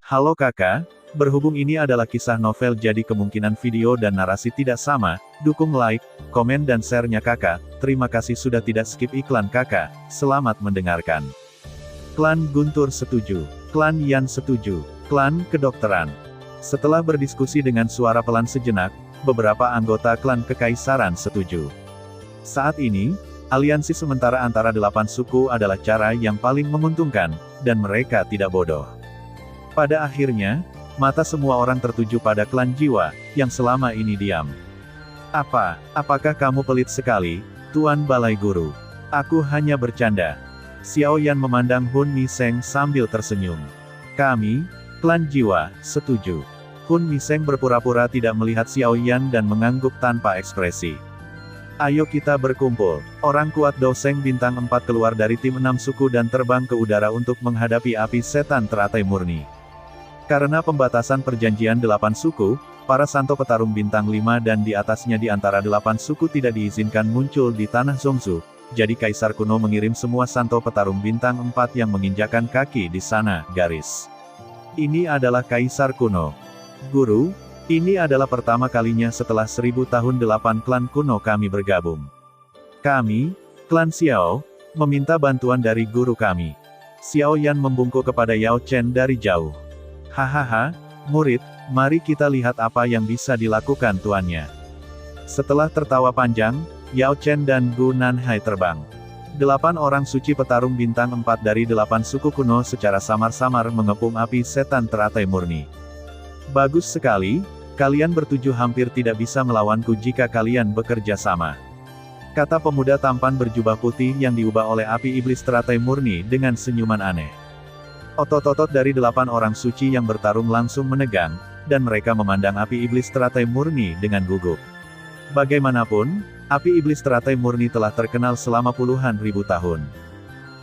Halo kakak, berhubung ini adalah kisah novel jadi kemungkinan video dan narasi tidak sama, dukung like, komen dan share-nya kakak, terima kasih sudah tidak skip iklan kakak, selamat mendengarkan. Klan Guntur setuju, klan Yan setuju, klan kedokteran. Setelah berdiskusi dengan suara pelan sejenak, beberapa anggota klan kekaisaran setuju. Saat ini, aliansi sementara antara 8 suku adalah cara yang paling menguntungkan, dan mereka tidak bodoh. Pada akhirnya, mata semua orang tertuju pada klan Jiwa, yang selama ini diam. Apakah kamu pelit sekali, Tuan Balai Guru? Aku hanya bercanda. Xiao Yan memandang Hun Miseng sambil tersenyum. Kami, klan Jiwa, setuju. Hun Miseng berpura-pura tidak melihat Xiao Yan dan mengangguk tanpa ekspresi. Ayo kita berkumpul. Orang kuat Doseng bintang 4 keluar dari tim 6 suku dan terbang ke udara untuk menghadapi api setan teratai murni. Karena pembatasan perjanjian 8 suku, para santo petarung bintang 5 dan di atasnya di antara 8 suku tidak diizinkan muncul di tanah Zongzu, jadi Kaisar kuno mengirim semua santo petarung bintang 4 yang menginjakan kaki di sana, garis. Ini adalah Kaisar kuno. Guru, ini adalah pertama kalinya setelah 1000 tahun 8 klan kuno kami bergabung. Kami, klan Xiao, meminta bantuan dari guru kami. Xiao Yan membungkuk kepada Yao Chen dari jauh. Hahaha, murid, mari kita lihat apa yang bisa dilakukan tuannya. Setelah tertawa panjang, Yao Chen dan Gu Nanhai terbang. 8 orang suci petarung bintang 4 dari 8 suku kuno secara samar-samar mengepung api setan teratai murni. Bagus sekali, kalian bertujuh hampir tidak bisa melawanku jika kalian bekerja sama. Kata pemuda tampan berjubah putih yang diubah oleh api iblis teratai murni dengan senyuman aneh. Otot-otot dari 8 orang suci yang bertarung langsung menegang, dan mereka memandang api iblis teratai murni dengan gugup. Bagaimanapun, api iblis teratai murni telah terkenal selama puluhan ribu tahun.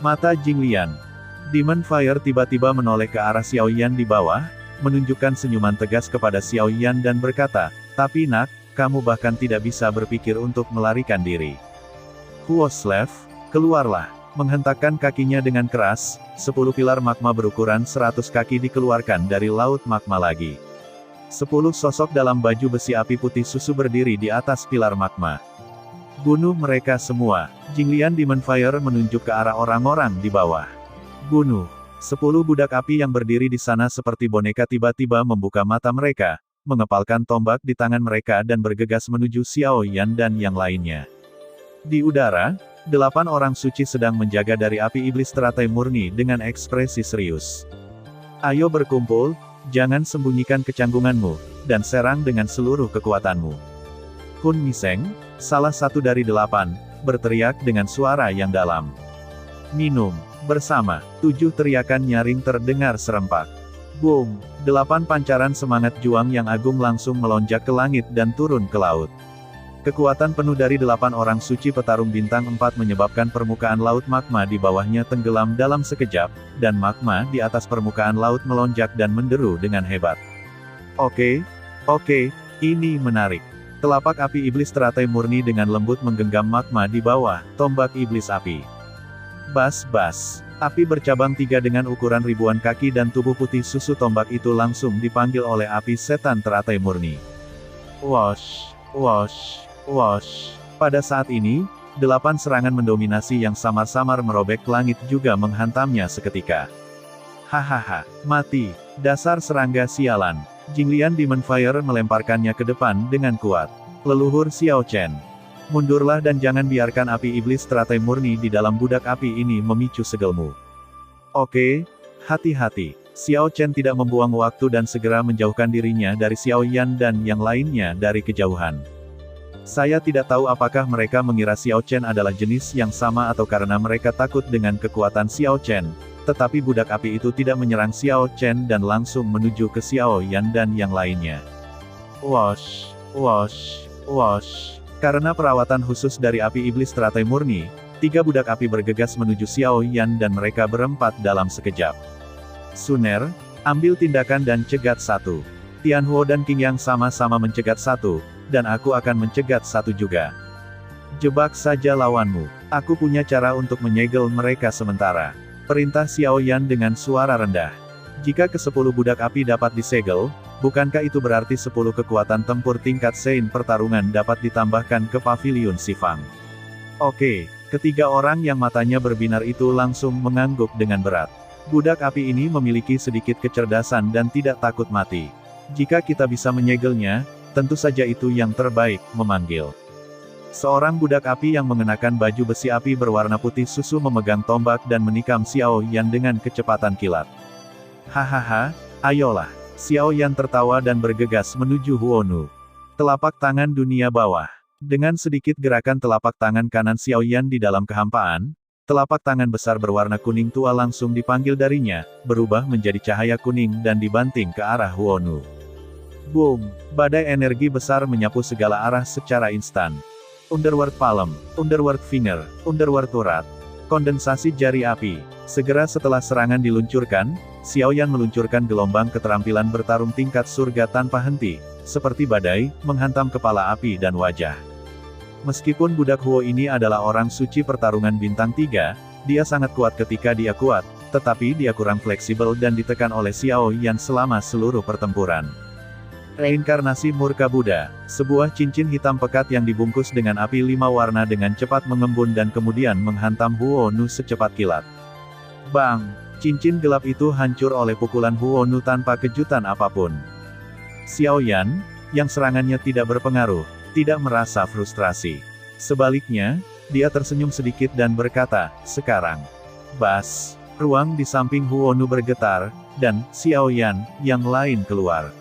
Mata Jinglian, Demon Fire tiba-tiba menoleh ke arah Xiao Yan di bawah, menunjukkan senyuman tegas kepada Xiao Yan dan berkata, tapi nak, kamu bahkan tidak bisa berpikir untuk melarikan diri. Huo Slave, keluarlah. Menghentakkan kakinya dengan keras, 10 pilar magma berukuran 100 kaki dikeluarkan dari laut magma lagi. 10 sosok dalam baju besi api putih susu berdiri di atas pilar magma. Bunuh mereka semua. Jinglian Demon Fire menunjuk ke arah orang-orang di bawah. Bunuh. 10 budak api yang berdiri di sana seperti boneka tiba-tiba membuka mata mereka, mengepalkan tombak di tangan mereka dan bergegas menuju Xiao Yan dan yang lainnya. Di udara, 8 orang suci sedang menjaga dari api iblis teratai murni dengan ekspresi serius. Ayo berkumpul, jangan sembunyikan kecanggunganmu, dan serang dengan seluruh kekuatanmu. Hun Miseng, salah satu dari 8, berteriak dengan suara yang dalam. Minum, bersama, 7 teriakan nyaring terdengar serempak. Boom, 8 pancaran semangat juang yang agung langsung melonjak ke langit dan turun ke laut. Kekuatan penuh dari 8 orang suci petarung bintang 4 menyebabkan permukaan laut magma di bawahnya tenggelam dalam sekejap, dan magma di atas permukaan laut melonjak dan menderu dengan hebat. Oke, ini menarik. Telapak api iblis teratai murni dengan lembut menggenggam magma di bawah, tombak iblis api. Bas, api bercabang 3 dengan ukuran ribuan kaki dan tubuh putih susu tombak itu langsung dipanggil oleh api setan teratai murni. Wosh. Pada saat ini, 8 serangan mendominasi yang samar-samar merobek langit juga menghantamnya seketika. Hahaha, mati, dasar serangga sialan. Jinglian Demon Fire melemparkannya ke depan dengan kuat. Leluhur Xiao Chen, mundurlah dan jangan biarkan api iblis teratai murni di dalam budak api ini memicu segelmu. Oke, hati-hati. Xiao Chen tidak membuang waktu dan segera menjauhkan dirinya dari Xiao Yan dan yang lainnya dari kejauhan. Saya tidak tahu apakah mereka mengira Xiao Chen adalah jenis yang sama atau karena mereka takut dengan kekuatan Xiao Chen, tetapi budak api itu tidak menyerang Xiao Chen dan langsung menuju ke Xiao Yan dan yang lainnya. Wosh. Karena perawatan khusus dari api iblis teratai murni, 3 budak api bergegas menuju Xiao Yan dan mereka berempat dalam sekejap. Suner, ambil tindakan dan cegat 1. Tianhuo dan Qing Yang sama-sama mencegat 1, dan aku akan mencegat 1 juga. Jebak saja lawanmu. Aku punya cara untuk menyegel mereka sementara. Perintah Xiao Yan dengan suara rendah. Jika ke-10 budak api dapat disegel, bukankah itu berarti 10 kekuatan tempur tingkat Sein pertarungan dapat ditambahkan ke pavilion Shifang? Oke, ketiga orang yang matanya berbinar itu langsung mengangguk dengan berat. Budak api ini memiliki sedikit kecerdasan dan tidak takut mati. Jika kita bisa menyegelnya, tentu saja itu yang terbaik, memanggil. Seorang budak api yang mengenakan baju besi api berwarna putih susu memegang tombak dan menikam Xiao Yan dengan kecepatan kilat. Hahaha, ayolah. Xiao Yan tertawa dan bergegas menuju Huonu. Telapak tangan dunia bawah. Dengan sedikit gerakan telapak tangan kanan Xiao Yan di dalam kehampaan, telapak tangan besar berwarna kuning tua langsung dipanggil darinya, berubah menjadi cahaya kuning dan dibanting ke arah Huonu. Boom! Badai energi besar menyapu segala arah secara instan. Underworld Palm, Underworld Finger, Underworld Urat. Kondensasi jari api. Segera setelah serangan diluncurkan, Xiao Yan meluncurkan gelombang keterampilan bertarung tingkat surga tanpa henti, seperti badai, menghantam kepala api dan wajah. Meskipun budak Huo ini adalah orang suci pertarungan bintang 3, dia sangat kuat ketika dia kuat, tetapi dia kurang fleksibel dan ditekan oleh Xiao Yan selama seluruh pertempuran. Reinkarnasi Murka Buddha, sebuah cincin hitam pekat yang dibungkus dengan api 5 warna dengan cepat mengembun dan kemudian menghantam Huonu secepat kilat. Bang! Cincin gelap itu hancur oleh pukulan Huonu tanpa kejutan apapun. Xiao Yan, yang serangannya tidak berpengaruh, tidak merasa frustrasi. Sebaliknya, dia tersenyum sedikit dan berkata, sekarang. Bas! Ruang di samping Huonu bergetar, dan Xiao Yan, yang lain keluar.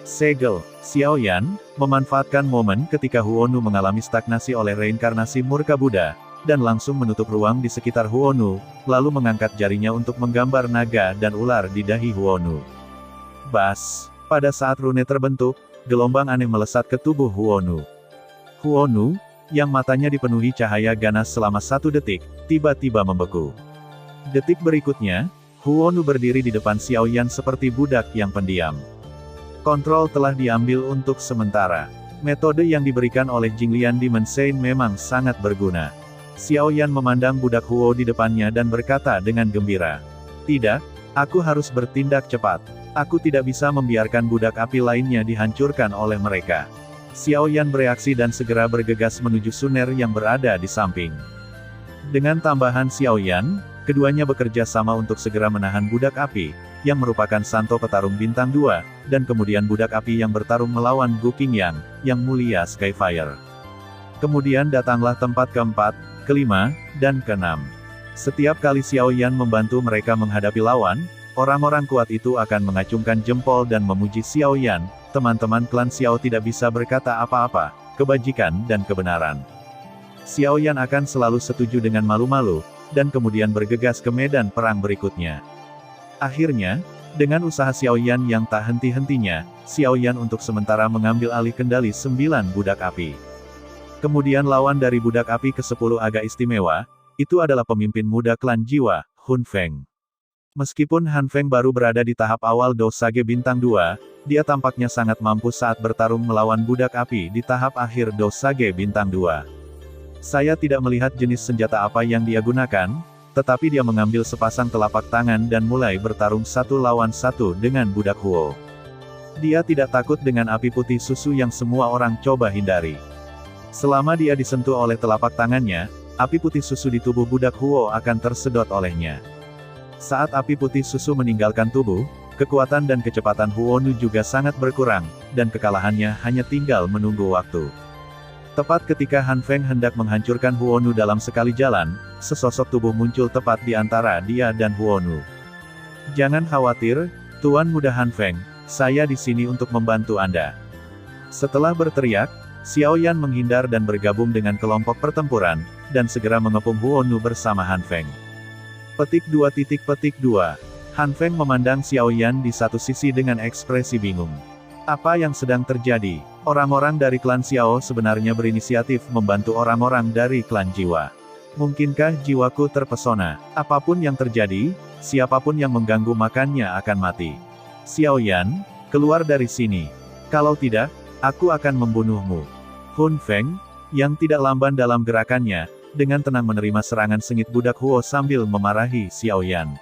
Segel. Xiao Yan, memanfaatkan momen ketika Huonu mengalami stagnasi oleh reinkarnasi Murka Buddha, dan langsung menutup ruang di sekitar Huonu, lalu mengangkat jarinya untuk menggambar naga dan ular di dahi Huonu. Bas! Pada saat rune terbentuk, gelombang aneh melesat ke tubuh Huonu. Huonu, yang matanya dipenuhi cahaya ganas selama 1 detik, tiba-tiba membeku. Detik berikutnya, Huonu berdiri di depan Xiao Yan seperti budak yang pendiam. Kontrol telah diambil untuk sementara. Metode yang diberikan oleh Jinglian Demon Sein memang sangat berguna. Xiao Yan memandang budak Huo di depannya dan berkata dengan gembira. Tidak, aku harus bertindak cepat. Aku tidak bisa membiarkan budak api lainnya dihancurkan oleh mereka. Xiao Yan bereaksi dan segera bergegas menuju Suner yang berada di samping. Dengan tambahan Xiao Yan, keduanya bekerja sama untuk segera menahan budak api, yang merupakan santo petarung bintang 2, dan kemudian budak api yang bertarung melawan Gu Qingyang, yang mulia Skyfire. Kemudian datanglah tempat keempat, kelima, dan keenam. Setiap kali Xiao Yan membantu mereka menghadapi lawan, orang-orang kuat itu akan mengacungkan jempol dan memuji Xiao Yan, teman-teman klan Xiao tidak bisa berkata apa-apa, kebajikan dan kebenaran. Xiao Yan akan selalu setuju dengan malu-malu, dan kemudian bergegas ke medan perang berikutnya. Akhirnya, dengan usaha Xiao Yan yang tak henti-hentinya, Xiao Yan untuk sementara mengambil alih kendali 9 budak api. Kemudian lawan dari budak api ke-10 agak istimewa, itu adalah pemimpin muda klan jiwa, Hun Feng. Meskipun Han Feng baru berada di tahap awal Dosage bintang 2, dia tampaknya sangat mampu saat bertarung melawan budak api di tahap akhir Dosage bintang 2. Saya tidak melihat jenis senjata apa yang dia gunakan, tetapi dia mengambil sepasang telapak tangan dan mulai bertarung 1 lawan 1 dengan budak Huo. Dia tidak takut dengan api putih susu yang semua orang coba hindari. Selama dia disentuh oleh telapak tangannya, api putih susu di tubuh budak Huo akan tersedot olehnya. Saat api putih susu meninggalkan tubuh, kekuatan dan kecepatan Huonu juga sangat berkurang, dan kekalahannya hanya tinggal menunggu waktu. Tepat ketika Han Feng hendak menghancurkan Huonu dalam sekali jalan, sesosok tubuh muncul tepat di antara dia dan Huonu. Jangan khawatir, Tuan Muda Han Feng, saya di sini untuk membantu Anda. Setelah berteriak, Xiao Yan menghindar dan bergabung dengan kelompok pertempuran, dan segera mengepung Huonu bersama Han Feng. Petik 2. Han Feng memandang Xiao Yan di satu sisi dengan ekspresi bingung. Apa yang sedang terjadi? Orang-orang dari klan Xiao sebenarnya berinisiatif membantu orang-orang dari klan Jiwa. Mungkinkah jiwaku terpesona? Apapun yang terjadi, siapapun yang mengganggu makannya akan mati. Xiao Yan, keluar dari sini. Kalau tidak, aku akan membunuhmu. Hun Feng, yang tidak lamban dalam gerakannya, dengan tenang menerima serangan sengit budak Huo sambil memarahi Xiao Yan.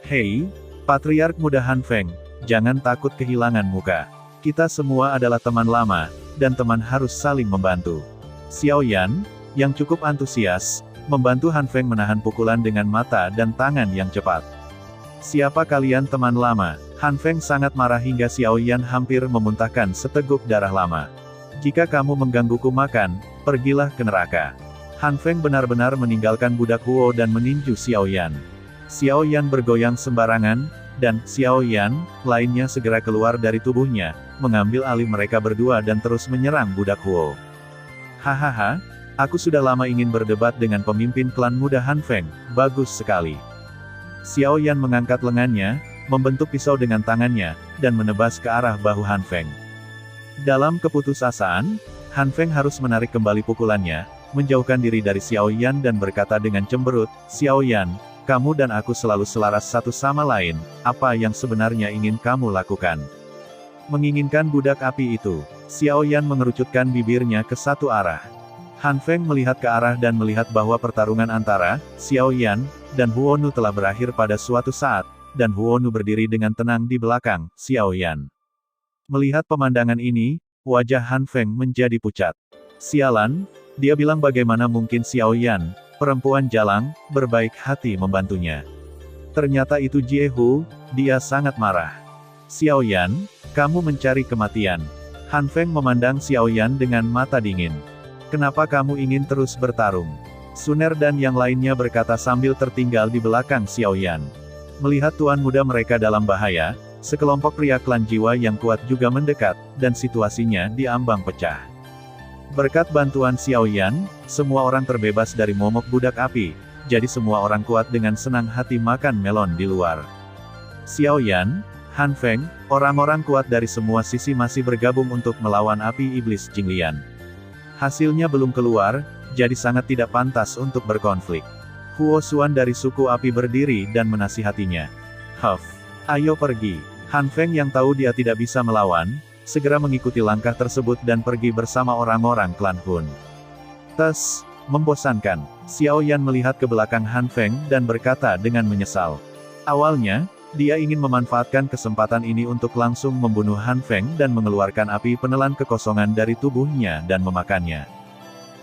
Hei, Patriark muda Han Feng, jangan takut kehilangan muka. Kita semua adalah teman lama, dan teman harus saling membantu. Xiao Yan, yang cukup antusias, membantu Han Feng menahan pukulan dengan mata dan tangan yang cepat. Siapa kalian teman lama? Han Feng sangat marah hingga Xiao Yan hampir memuntahkan seteguk darah lama. Jika kamu menggangguku makan, pergilah ke neraka. Han Feng benar-benar meninggalkan budak Huo dan meninju Xiao Yan. Xiao Yan bergoyang sembarangan, dan Xiao Yan lainnya segera keluar dari tubuhnya, mengambil alih mereka berdua dan terus menyerang budak Huo. Hahaha, aku sudah lama ingin berdebat dengan pemimpin klan muda Han Feng, bagus sekali. Xiao Yan mengangkat lengannya, membentuk pisau dengan tangannya, dan menebas ke arah bahu Han Feng. Dalam keputusasaan, Han Feng harus menarik kembali pukulannya, menjauhkan diri dari Xiao Yan dan berkata dengan cemberut, Xiao Yan, kamu dan aku selalu selaras satu sama lain, apa yang sebenarnya ingin kamu lakukan? Menginginkan budak api itu. Xiao Yan mengerucutkan bibirnya ke satu arah. Han Feng melihat ke arah dan melihat bahwa pertarungan antara Xiao Yan dan Huonu telah berakhir pada suatu saat, dan Huonu berdiri dengan tenang di belakang Xiao Yan. Melihat pemandangan ini, wajah Han Feng menjadi pucat. Sialan, dia bilang bagaimana mungkin Xiao Yan, perempuan jalang, berbaik hati membantunya. Ternyata itu Jie Hu, dia sangat marah. Xiao Yan, kamu mencari kematian. Han Feng memandang Xiao Yan dengan mata dingin. Kenapa kamu ingin terus bertarung? Suner dan yang lainnya berkata sambil tertinggal di belakang Xiao Yan. Melihat tuan muda mereka dalam bahaya, sekelompok pria klan jiwa yang kuat juga mendekat, dan situasinya diambang pecah. Berkat bantuan Xiao Yan, semua orang terbebas dari momok budak api, jadi semua orang kuat dengan senang hati makan melon di luar. Xiao Yan, Han Feng, orang-orang kuat dari semua sisi masih bergabung untuk melawan api iblis Jinglian. Hasilnya belum keluar, jadi sangat tidak pantas untuk berkonflik. Huo Xuan dari suku api berdiri dan menasihatinya. Huff, ayo pergi. Han Feng yang tahu dia tidak bisa melawan, segera mengikuti langkah tersebut dan pergi bersama orang-orang klan Hun. Tes, membosankan. Xiao Yan melihat ke belakang Han Feng dan berkata dengan menyesal. Awalnya, dia ingin memanfaatkan kesempatan ini untuk langsung membunuh Han Feng dan mengeluarkan api penelan kekosongan dari tubuhnya dan memakannya.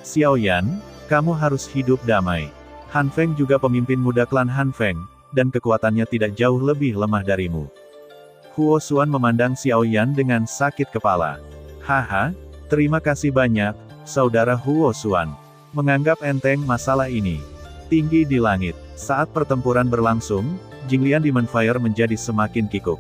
Xiao Yan, kamu harus hidup damai. Han Feng juga pemimpin muda klan Han Feng, dan kekuatannya tidak jauh lebih lemah darimu. Huo Xuan memandang Xiao Yan dengan sakit kepala. Haha, terima kasih banyak, saudara Huo Xuan. Menganggap enteng masalah ini. Tinggi di langit. Saat pertempuran berlangsung, Jinglian Demon Fire menjadi semakin kikuk.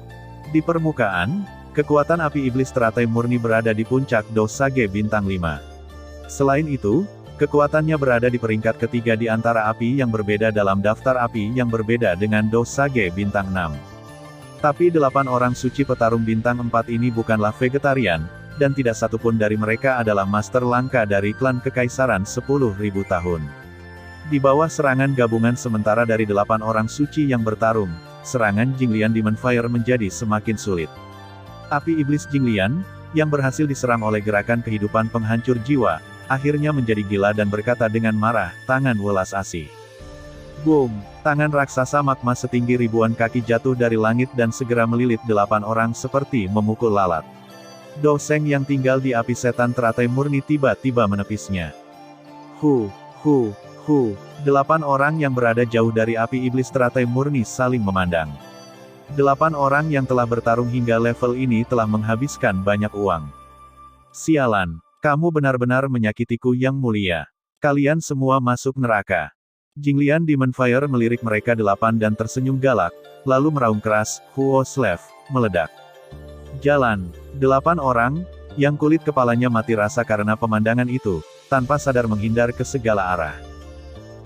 Di permukaan, kekuatan api iblis teratai murni berada di puncak Dosage bintang 5. Selain itu, kekuatannya berada di peringkat ketiga di antara api yang berbeda dalam daftar api yang berbeda dengan Dosage bintang 6. Tapi 8 orang suci petarung bintang 4 ini bukanlah vegetarian, dan tidak satupun dari mereka adalah master langka dari klan kekaisaran 10.000 tahun. Di bawah serangan gabungan sementara dari 8 orang suci yang bertarung, serangan Jinglian Demon Fire menjadi semakin sulit. Api iblis Jinglian, yang berhasil diserang oleh gerakan kehidupan penghancur jiwa, akhirnya menjadi gila dan berkata dengan marah, tangan welas asih. Boom! Tangan raksasa magma setinggi ribuan kaki jatuh dari langit dan segera melilit 8 orang seperti memukul lalat. Doseng yang tinggal di api setan teratai murni tiba-tiba menepisnya. 8 orang yang berada jauh dari api iblis teratai murni saling memandang. 8 orang yang telah bertarung hingga level ini telah menghabiskan banyak uang. Sialan, kamu benar-benar menyakitiku yang mulia. Kalian semua masuk neraka. Jinglian Demon Fire melirik mereka 8 dan tersenyum galak, lalu meraung keras, Huo Slave, meledak. Jalan, 8 orang, yang kulit kepalanya mati rasa karena pemandangan itu, tanpa sadar menghindar ke segala arah.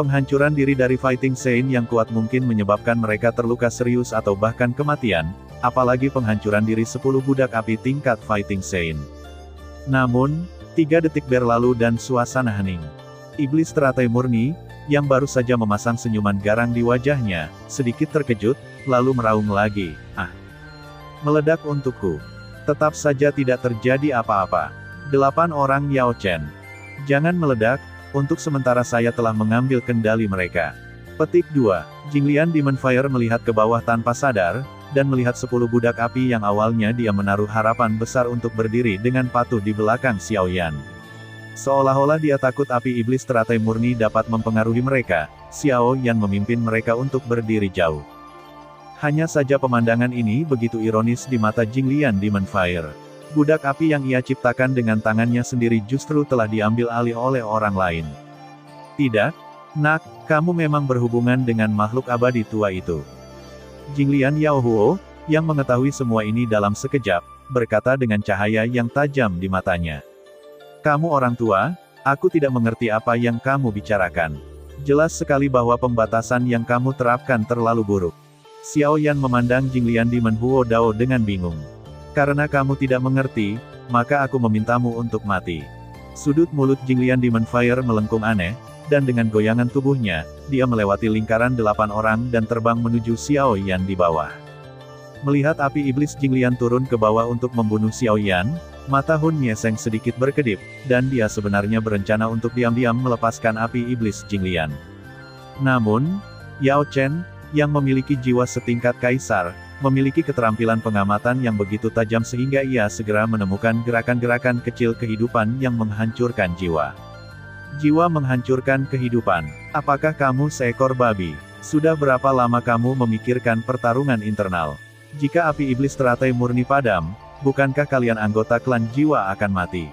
Penghancuran diri dari Fighting Saint yang kuat mungkin menyebabkan mereka terluka serius atau bahkan kematian, apalagi penghancuran diri 10 budak api tingkat Fighting Saint. Namun, 3 detik berlalu dan suasana hening. Iblis teratai murni, yang baru saja memasang senyuman garang di wajahnya, sedikit terkejut, lalu meraung lagi, meledak untukku. Tetap saja tidak terjadi apa-apa. 8 orang Yao Chen. Jangan meledak, untuk sementara saya telah mengambil kendali mereka. Petik 2. Jinglian Demon Fire melihat ke bawah tanpa sadar, dan melihat 10 budak api yang awalnya dia menaruh harapan besar untuk berdiri dengan patuh di belakang Xiao Yan. Seolah-olah dia takut api iblis teratai murni dapat mempengaruhi mereka, Xiao Yan memimpin mereka untuk berdiri jauh. Hanya saja pemandangan ini begitu ironis di mata Jinglian Demon Fire. Budak api yang ia ciptakan dengan tangannya sendiri justru telah diambil alih oleh orang lain. Tidak, nak, kamu memang berhubungan dengan makhluk abadi tua itu. Jinglian Yaohuo, yang mengetahui semua ini dalam sekejap, berkata dengan cahaya yang tajam di matanya. Kamu orang tua, aku tidak mengerti apa yang kamu bicarakan. Jelas sekali bahwa pembatasan yang kamu terapkan terlalu buruk. Xiao Yan memandang Jinglian Demon Huo Dao dengan bingung. Karena kamu tidak mengerti, maka aku memintamu untuk mati. Sudut mulut Jinglian Demon Fire melengkung aneh, dan dengan goyangan tubuhnya, dia melewati lingkaran 8 orang dan terbang menuju Xiao Yan di bawah. Melihat api iblis Jinglian turun ke bawah untuk membunuh Xiao Yan, mata Hun Mieseng sedikit berkedip, dan dia sebenarnya berencana untuk diam-diam melepaskan api iblis Jinglian. Namun, Yao Chen, yang memiliki jiwa setingkat kaisar, memiliki keterampilan pengamatan yang begitu tajam sehingga ia segera menemukan gerakan-gerakan kecil kehidupan yang menghancurkan jiwa. Jiwa menghancurkan kehidupan. Apakah kamu seekor babi? Sudah berapa lama kamu memikirkan pertarungan internal? Jika api iblis teratai murni padam, bukankah kalian anggota klan jiwa akan mati?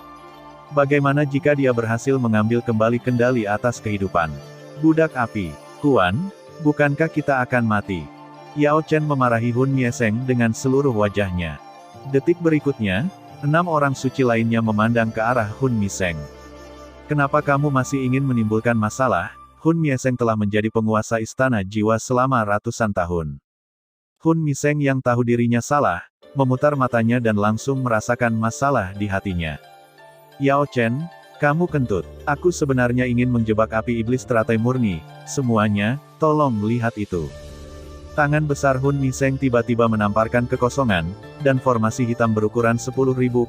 Bagaimana jika dia berhasil mengambil kembali kendali atas kehidupan? Budak api, Huan, bukankah kita akan mati? Yao Chen memarahi Hun Mieseng dengan seluruh wajahnya. Detik berikutnya, 6 orang suci lainnya memandang ke arah Hun Mieseng. Kenapa kamu masih ingin menimbulkan masalah? Hun Mieseng telah menjadi penguasa istana jiwa selama ratusan tahun. Hun Mieseng yang tahu dirinya salah, memutar matanya dan langsung merasakan masalah di hatinya. Yao Chen, kamu kentut. Aku sebenarnya ingin menjebak api iblis teratai murni. Semuanya, tolong lihat itu. Tangan besar Hun Mieseng tiba-tiba menamparkan kekosongan, dan formasi hitam berukuran 10.000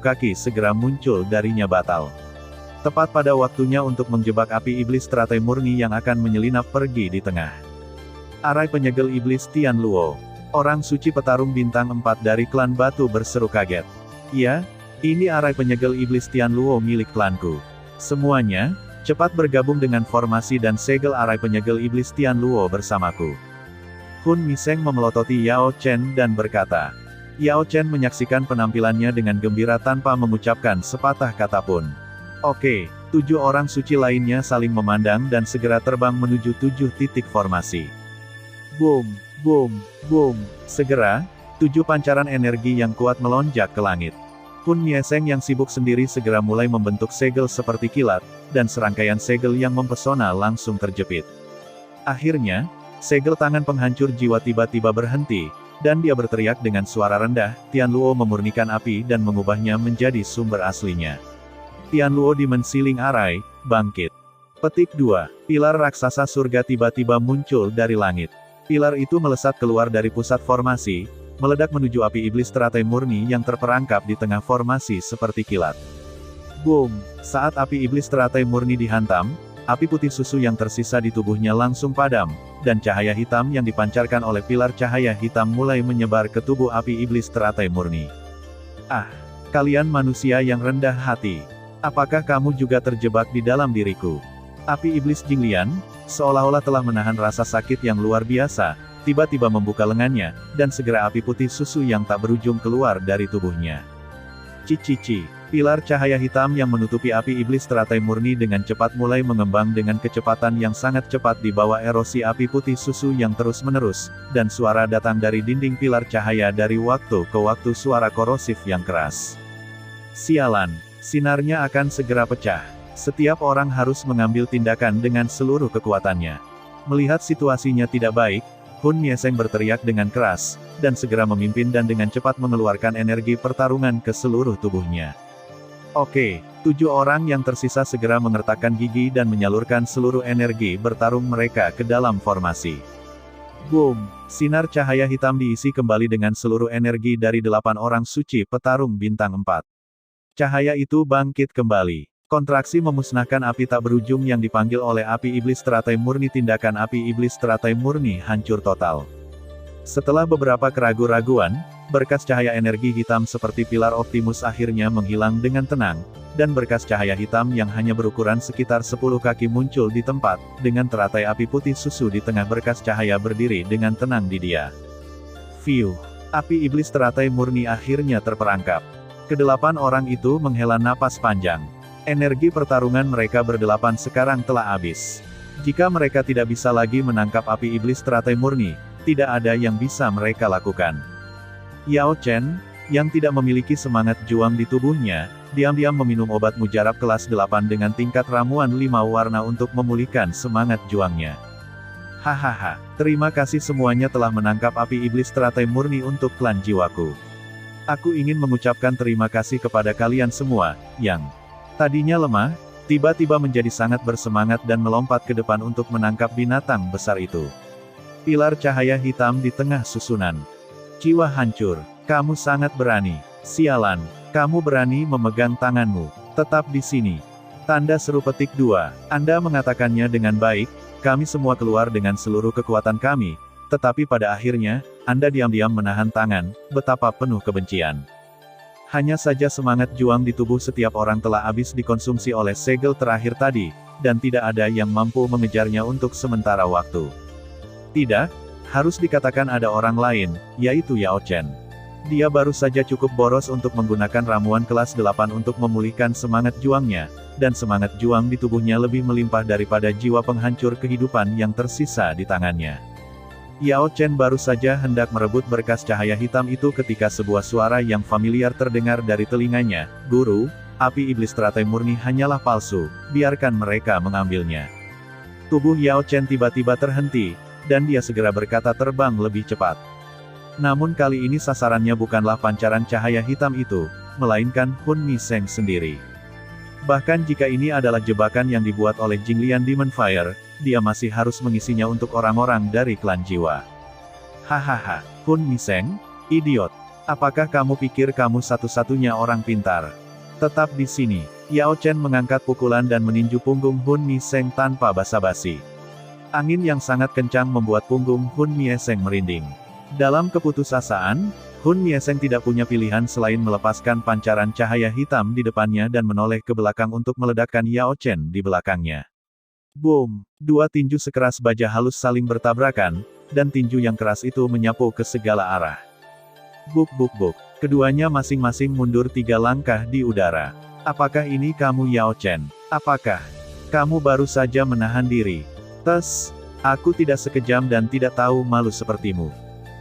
kaki segera muncul darinya batal. Tepat pada waktunya untuk menjebak api iblis teratai murni yang akan menyelinap pergi di tengah. Arai penyegel iblis Tian Luo. Orang suci petarung bintang 4 dari klan batu berseru kaget. Iya, ini arai penyegel iblis Tian Luo milik klanku. Semuanya, cepat bergabung dengan formasi dan segel arai penyegel iblis Tian Luo bersamaku. Hun Mieseng memelototi Yao Chen dan berkata. Yao Chen menyaksikan penampilannya dengan gembira tanpa mengucapkan sepatah kata pun. Oke, 7 orang suci lainnya saling memandang dan segera terbang menuju 7 titik formasi. Boom, boom, boom. Segera, 7 pancaran energi yang kuat melonjak ke langit. Hun Mieseng yang sibuk sendiri segera mulai membentuk segel seperti kilat, dan serangkaian segel yang mempesona langsung terjepit. Akhirnya, segel tangan penghancur jiwa tiba-tiba berhenti, dan dia berteriak dengan suara rendah, Tian Luo memurnikan api dan mengubahnya menjadi sumber aslinya. Tian Luo Demon Sealing Arai, bangkit. Petik 2. Pilar raksasa surga tiba-tiba muncul dari langit. Pilar itu melesat keluar dari pusat formasi, meledak menuju api iblis teratai murni yang terperangkap di tengah formasi seperti kilat. Boom! Saat api iblis teratai murni dihantam, api putih susu yang tersisa di tubuhnya langsung padam, dan cahaya hitam yang dipancarkan oleh pilar cahaya hitam mulai menyebar ke tubuh api iblis teratai murni. Ah! Kalian manusia yang rendah hati. Apakah kamu juga terjebak di dalam diriku? Api iblis Jinglian, seolah-olah telah menahan rasa sakit yang luar biasa, tiba-tiba membuka lengannya, dan segera api putih susu yang tak berujung keluar dari tubuhnya. Cici. Pilar cahaya hitam yang menutupi api iblis teratai murni dengan cepat mulai mengembang dengan kecepatan yang sangat cepat di bawah erosi api putih susu yang terus-menerus, dan suara datang dari dinding pilar cahaya dari waktu ke waktu suara korosif yang keras. Sialan! Sinarnya akan segera pecah. Setiap orang harus mengambil tindakan dengan seluruh kekuatannya. Melihat situasinya tidak baik, Hun Mieseng berteriak dengan keras, dan segera memimpin dan dengan cepat mengeluarkan energi pertarungan ke seluruh tubuhnya. Oke, 7 orang yang tersisa segera mengertakkan gigi dan menyalurkan seluruh energi bertarung mereka ke dalam formasi. Boom! Sinar cahaya hitam diisi kembali dengan seluruh energi dari 8 orang suci petarung bintang 4. Cahaya itu bangkit kembali. Kontraksi memusnahkan api tak berujung yang dipanggil oleh api iblis teratai murni. Tindakan api iblis teratai murni hancur total. Setelah beberapa keraguan-raguan, berkas cahaya energi hitam seperti pilar Optimus akhirnya menghilang dengan tenang, dan berkas cahaya hitam yang hanya berukuran sekitar 10 kaki muncul di tempat, dengan teratai api putih susu di tengah berkas cahaya berdiri dengan tenang di dia. Fiuh! Api iblis teratai murni akhirnya terperangkap. Kedelapan orang itu menghela napas panjang. Energi pertarungan mereka berdelapan sekarang telah habis. Jika mereka tidak bisa lagi menangkap api iblis teratai murni, tidak ada yang bisa mereka lakukan. Yao Chen, yang tidak memiliki semangat juang di tubuhnya, diam-diam meminum obat mujarab kelas 8 dengan tingkat ramuan 5 warna untuk memulihkan semangat juangnya. Hahaha, terima kasih semuanya telah menangkap api iblis teratai murni untuk klan jiwaku. Aku ingin mengucapkan terima kasih kepada kalian semua, yang tadinya lemah, tiba-tiba menjadi sangat bersemangat dan melompat ke depan untuk menangkap binatang besar itu. Pilar cahaya hitam di tengah susunan. Jiwa hancur. Kamu sangat berani. Sialan. Kamu berani memegang tanganmu. Tetap di sini. Tanda seru petik 2. Anda mengatakannya dengan baik, kami semua keluar dengan seluruh kekuatan kami, tetapi pada akhirnya, Anda diam-diam menahan tangan, betapa penuh kebencian. Hanya saja semangat juang di tubuh setiap orang telah habis dikonsumsi oleh segel terakhir tadi, dan tidak ada yang mampu mengejarnya untuk sementara waktu. Tidak, harus dikatakan ada orang lain, yaitu Yao Chen. Dia baru saja cukup boros untuk menggunakan ramuan kelas 8 untuk memulihkan semangat juangnya, dan semangat juang di tubuhnya lebih melimpah daripada jiwa penghancur kehidupan yang tersisa di tangannya. Yao Chen baru saja hendak merebut berkas cahaya hitam itu ketika sebuah suara yang familiar terdengar dari telinganya, "Guru, api iblis teratai murni hanyalah palsu, biarkan mereka mengambilnya." Tubuh Yao Chen tiba-tiba terhenti, dan dia segera berkata terbang lebih cepat. Namun kali ini sasarannya bukanlah pancaran cahaya hitam itu, melainkan Hun Miseng sendiri. Bahkan jika ini adalah jebakan yang dibuat oleh Jinglian Demon Fire, dia masih harus mengisinya untuk orang-orang dari klan jiwa. Hahaha, Hun Miseng? Idiot! Apakah kamu pikir kamu satu-satunya orang pintar? Tetap di sini. Yao Chen mengangkat pukulan dan meninju punggung Hun Miseng tanpa basa-basi. Angin yang sangat kencang membuat punggung Hun Miseng merinding. Dalam keputusasaan, Hun Miseng tidak punya pilihan selain melepaskan pancaran cahaya hitam di depannya dan menoleh ke belakang untuk meledakkan Yao Chen di belakangnya. Boom! Dua tinju sekeras baja halus saling bertabrakan, dan tinju yang keras itu menyapu ke segala arah. Buk buk buk. Keduanya masing-masing mundur 3 langkah di udara. Apakah ini kamu Yao Chen? Apakah kamu baru saja menahan diri? Tes, aku tidak sekejam dan tidak tahu malu sepertimu.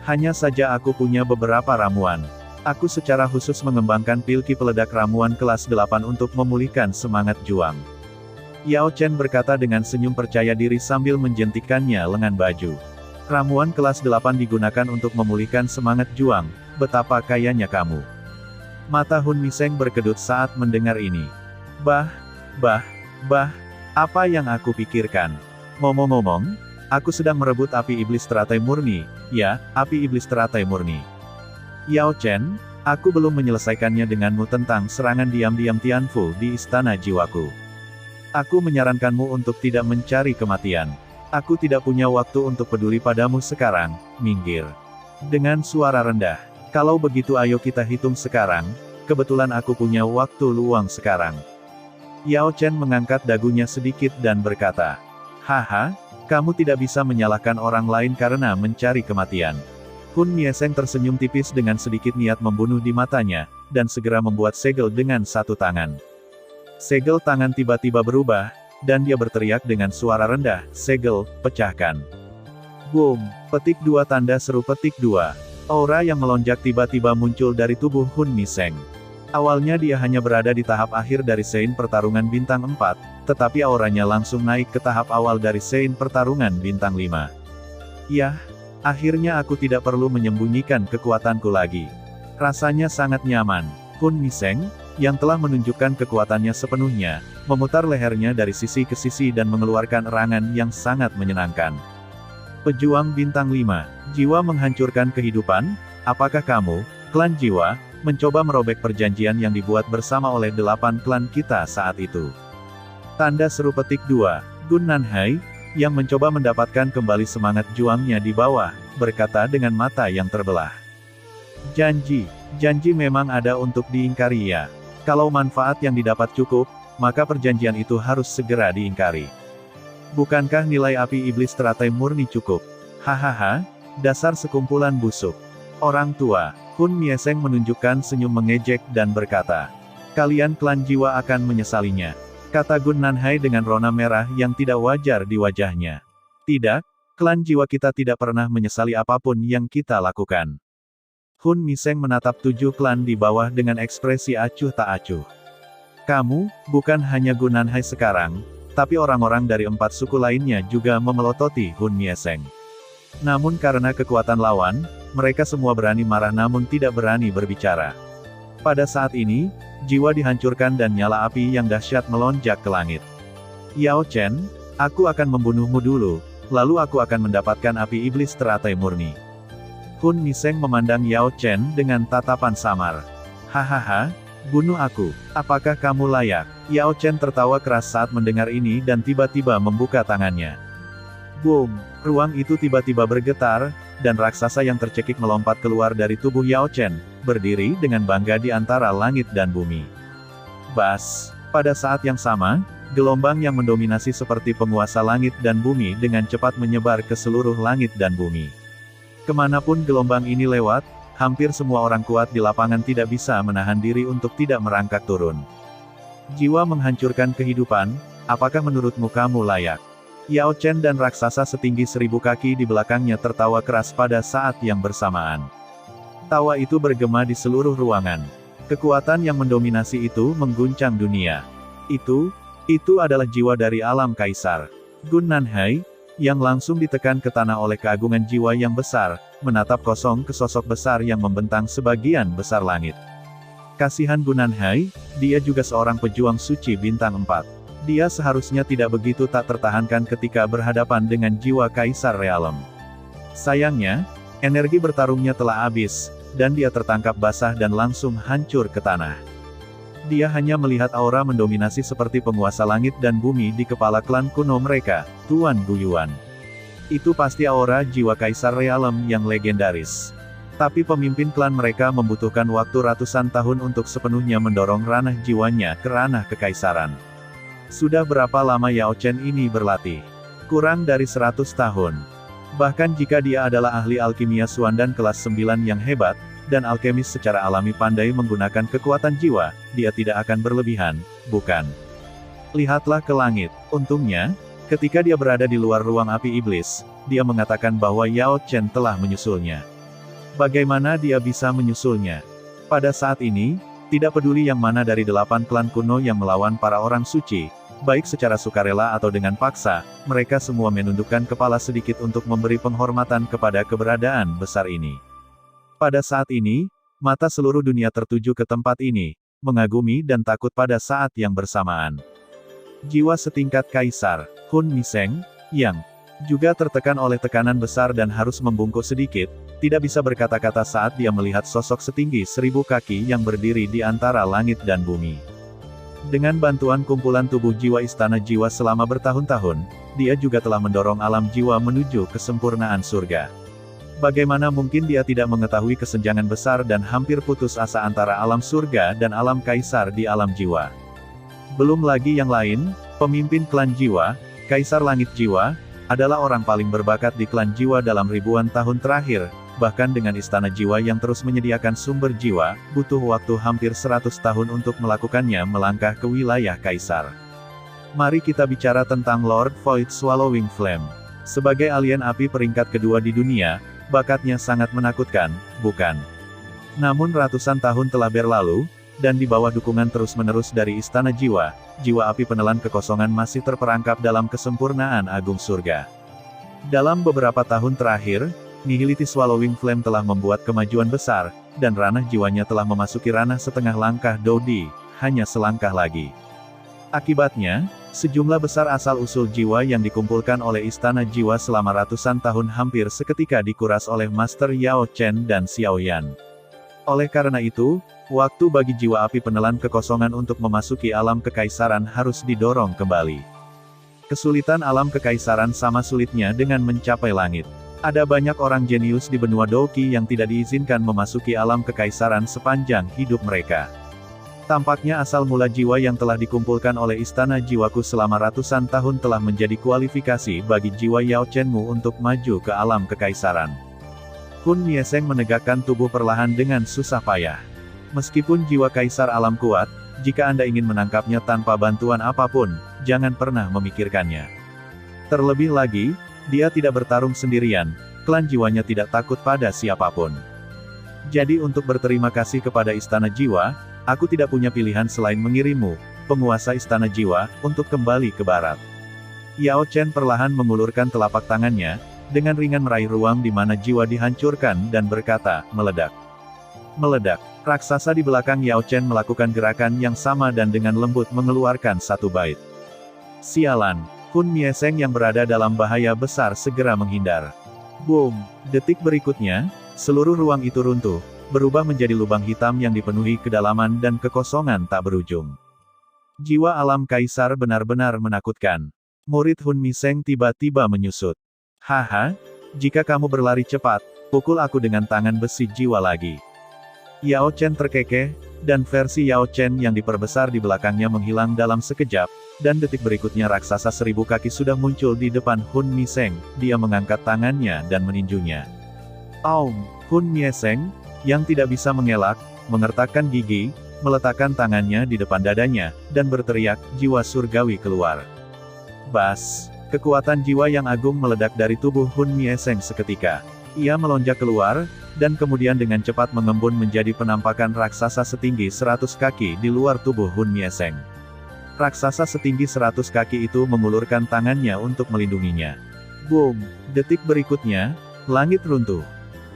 Hanya saja aku punya beberapa ramuan. Aku secara khusus mengembangkan pilki peledak ramuan kelas 8 untuk memulihkan semangat juang. Yao Chen berkata dengan senyum percaya diri sambil menjentikkannya lengan baju. Ramuan kelas 8 digunakan untuk memulihkan semangat juang, betapa kayanya kamu. Mata Hun Miseng berkedut saat mendengar ini. Bah, apa yang aku pikirkan? Ngomong-ngomong, aku sedang merebut api iblis teratai murni, ya, api iblis teratai murni. Yao Chen, aku belum menyelesaikannya denganmu tentang serangan diam-diam Tianfu di istana jiwaku. Aku menyarankanmu untuk tidak mencari kematian. Aku tidak punya waktu untuk peduli padamu sekarang, minggir. Dengan suara rendah, kalau begitu ayo kita hitung sekarang, kebetulan aku punya waktu luang sekarang. Yao Chen mengangkat dagunya sedikit dan berkata, "Haha, kamu tidak bisa menyalahkan orang lain karena mencari kematian." Hun Miseng tersenyum tipis dengan sedikit niat membunuh di matanya, dan segera membuat segel dengan satu tangan. Segel tangan tiba-tiba berubah, dan dia berteriak dengan suara rendah, "Segel, pecahkan." Boom! Petik 2 tanda seru petik 2. Aura yang melonjak tiba-tiba muncul dari tubuh Hun Miseng. Awalnya dia hanya berada di tahap akhir dari Sein pertarungan bintang 4, tetapi auranya langsung naik ke tahap awal dari Sein pertarungan bintang 5. Yah, akhirnya aku tidak perlu menyembunyikan kekuatanku lagi. Rasanya sangat nyaman. Hun Miseng, yang telah menunjukkan kekuatannya sepenuhnya, memutar lehernya dari sisi ke sisi dan mengeluarkan erangan yang sangat menyenangkan. Pejuang bintang 5, jiwa menghancurkan kehidupan, apakah kamu, klan jiwa, mencoba merobek perjanjian yang dibuat bersama oleh 8 klan kita saat itu? Tanda seru petik 2, Gun Nanhai, yang mencoba mendapatkan kembali semangat juangnya di bawah, berkata dengan mata yang terbelah. Janji memang ada untuk diingkari ya. Kalau manfaat yang didapat cukup, maka perjanjian itu harus segera diingkari. Bukankah nilai api iblis teratai murni cukup? Hahaha, dasar sekumpulan busuk. Orang tua, Hun Mieseng menunjukkan senyum mengejek dan berkata, kalian klan jiwa akan menyesalinya, kata Gun Nanhai dengan rona merah yang tidak wajar di wajahnya. Tidak, klan jiwa kita tidak pernah menyesali apapun yang kita lakukan. Hun Mieseng menatap 7 klan di bawah dengan ekspresi acuh tak acuh. Kamu, bukan hanya Gun Nanhai sekarang, tapi orang-orang dari 4 suku lainnya juga memelototi Hun Mieseng. Namun karena kekuatan lawan, mereka semua berani marah namun tidak berani berbicara. Pada saat ini, jiwa dihancurkan dan nyala api yang dahsyat melonjak ke langit. Yao Chen, aku akan membunuhmu dulu, lalu aku akan mendapatkan api iblis teratai murni. Hun Mieseng memandang Yao Chen dengan tatapan samar. Hahaha, bunuh aku, apakah kamu layak? Yao Chen tertawa keras saat mendengar ini dan tiba-tiba membuka tangannya. Boom, ruang itu tiba-tiba bergetar, dan raksasa yang tercekik melompat keluar dari tubuh Yao Chen, berdiri dengan bangga di antara langit dan bumi. Bas, pada saat yang sama, gelombang yang mendominasi seperti penguasa langit dan bumi dengan cepat menyebar ke seluruh langit dan bumi. Kemanapun gelombang ini lewat, hampir semua orang kuat di lapangan tidak bisa menahan diri untuk tidak merangkak turun. Jiwa menghancurkan kehidupan, apakah menurutmu kamu layak? Yao Chen dan raksasa setinggi 1000 kaki di belakangnya tertawa keras pada saat yang bersamaan. Tawa itu bergema di seluruh ruangan. Kekuatan yang mendominasi itu mengguncang dunia. Itu adalah jiwa dari alam kaisar. Gun Nanhai, yang langsung ditekan ke tanah oleh keagungan jiwa yang besar, menatap kosong ke sosok besar yang membentang sebagian besar langit. Kasihan Gun Nanhai, dia juga seorang pejuang suci bintang 4. Dia seharusnya tidak begitu tak tertahankan ketika berhadapan dengan jiwa Kaisar Realem. Sayangnya, energi bertarungnya telah habis, dan dia tertangkap basah dan langsung hancur ke tanah. Dia hanya melihat aura mendominasi seperti penguasa langit dan bumi di kepala klan kuno mereka, Tuan Guyuan. Itu pasti aura jiwa Kaisar Realem yang legendaris. Tapi pemimpin klan mereka membutuhkan waktu ratusan tahun untuk sepenuhnya mendorong ranah jiwanya ke ranah kekaisaran. Sudah berapa lama Yao Chen ini berlatih? Kurang dari 100 tahun. Bahkan jika dia adalah ahli alkimia Suandan kelas 9 yang hebat, dan alkemis secara alami pandai menggunakan kekuatan jiwa, dia tidak akan berlebihan, bukan? Lihatlah ke langit. Untungnya, ketika dia berada di luar ruang api iblis, dia mengatakan bahwa Yao Chen telah menyusulnya. Bagaimana dia bisa menyusulnya? Pada saat ini, tidak peduli yang mana dari 8 klan kuno yang melawan para orang suci, baik secara sukarela atau dengan paksa, mereka semua menundukkan kepala sedikit untuk memberi penghormatan kepada keberadaan besar ini. Pada saat ini, mata seluruh dunia tertuju ke tempat ini, mengagumi dan takut pada saat yang bersamaan. Jiwa setingkat Kaisar, Hun Mieseng, yang juga tertekan oleh tekanan besar dan harus membungkuk sedikit, tidak bisa berkata-kata saat dia melihat sosok setinggi 1000 kaki yang berdiri di antara langit dan bumi. Dengan bantuan kumpulan tubuh jiwa Istana Jiwa selama bertahun-tahun, dia juga telah mendorong alam jiwa menuju kesempurnaan surga. Bagaimana mungkin dia tidak mengetahui kesenjangan besar dan hampir putus asa antara alam surga dan alam kaisar di alam jiwa? Belum lagi yang lain, pemimpin klan jiwa, Kaisar Langit Jiwa, adalah orang paling berbakat di klan jiwa dalam ribuan tahun terakhir. Bahkan dengan istana jiwa yang terus menyediakan sumber jiwa, butuh waktu hampir 100 tahun untuk melakukannya melangkah ke wilayah kaisar. Mari kita bicara tentang Lord Void Swallowing Flame. Sebagai alien api peringkat kedua di dunia, bakatnya sangat menakutkan, bukan? Namun ratusan tahun telah berlalu, dan di bawah dukungan terus-menerus dari istana jiwa, jiwa api penelan kekosongan masih terperangkap dalam kesempurnaan agung surga. Dalam beberapa tahun terakhir, Nihility Swallowing Flame telah membuat kemajuan besar, dan ranah jiwanya telah memasuki ranah setengah langkah Dodi, hanya selangkah lagi. Akibatnya, sejumlah besar asal-usul jiwa yang dikumpulkan oleh Istana Jiwa selama ratusan tahun hampir seketika dikuras oleh Master Yao Chen dan Xiao Yan. Oleh karena itu, waktu bagi jiwa api penelan kekosongan untuk memasuki alam kekaisaran harus didorong kembali. Kesulitan alam kekaisaran sama sulitnya dengan mencapai langit. Ada banyak orang jenius di benua Douqi yang tidak diizinkan memasuki alam kekaisaran sepanjang hidup mereka. Tampaknya asal mula jiwa yang telah dikumpulkan oleh Istana Jiwaku selama ratusan tahun telah menjadi kualifikasi bagi jiwa Yao Chenmu untuk maju ke alam kekaisaran. Hun Mieseng menegakkan tubuh perlahan dengan susah payah. Meskipun jiwa kaisar alam kuat, jika Anda ingin menangkapnya tanpa bantuan apapun, jangan pernah memikirkannya. Terlebih lagi, dia tidak bertarung sendirian, klan jiwanya tidak takut pada siapapun. Jadi untuk berterima kasih kepada Istana Jiwa, aku tidak punya pilihan selain mengirimmu, penguasa Istana Jiwa, untuk kembali ke barat. Yao Chen perlahan mengulurkan telapak tangannya, dengan ringan meraih ruang di mana jiwa dihancurkan dan berkata, meledak. Meledak. Raksasa di belakang Yao Chen melakukan gerakan yang sama dan dengan lembut mengeluarkan satu bait. Sialan. Hun Mieseng yang berada dalam bahaya besar segera menghindar. Boom. Detik berikutnya, seluruh ruang itu runtuh, berubah menjadi lubang hitam yang dipenuhi kedalaman dan kekosongan tak berujung. Jiwa alam kaisar benar-benar menakutkan. Murid Hun Mieseng tiba-tiba menyusut. Haha, jika kamu berlari cepat, pukul aku dengan tangan besi jiwa lagi. Yao Chen terkekeh, dan versi Yao Chen yang diperbesar di belakangnya menghilang dalam sekejap, dan detik berikutnya raksasa 1000 kaki sudah muncul di depan Hun Mieseng, dia mengangkat tangannya dan meninjunya. Aum, Hun Mieseng, yang tidak bisa mengelak, mengertakkan gigi, meletakkan tangannya di depan dadanya, dan berteriak, jiwa surgawi keluar. Bas, kekuatan jiwa yang agung meledak dari tubuh Hun Mieseng seketika. Ia melonjak keluar, dan kemudian dengan cepat mengembun menjadi penampakan raksasa setinggi 100 kaki di luar tubuh Hun Mieseng. Raksasa setinggi 100 kaki itu mengulurkan tangannya untuk melindunginya. Boom! Detik berikutnya, langit runtuh.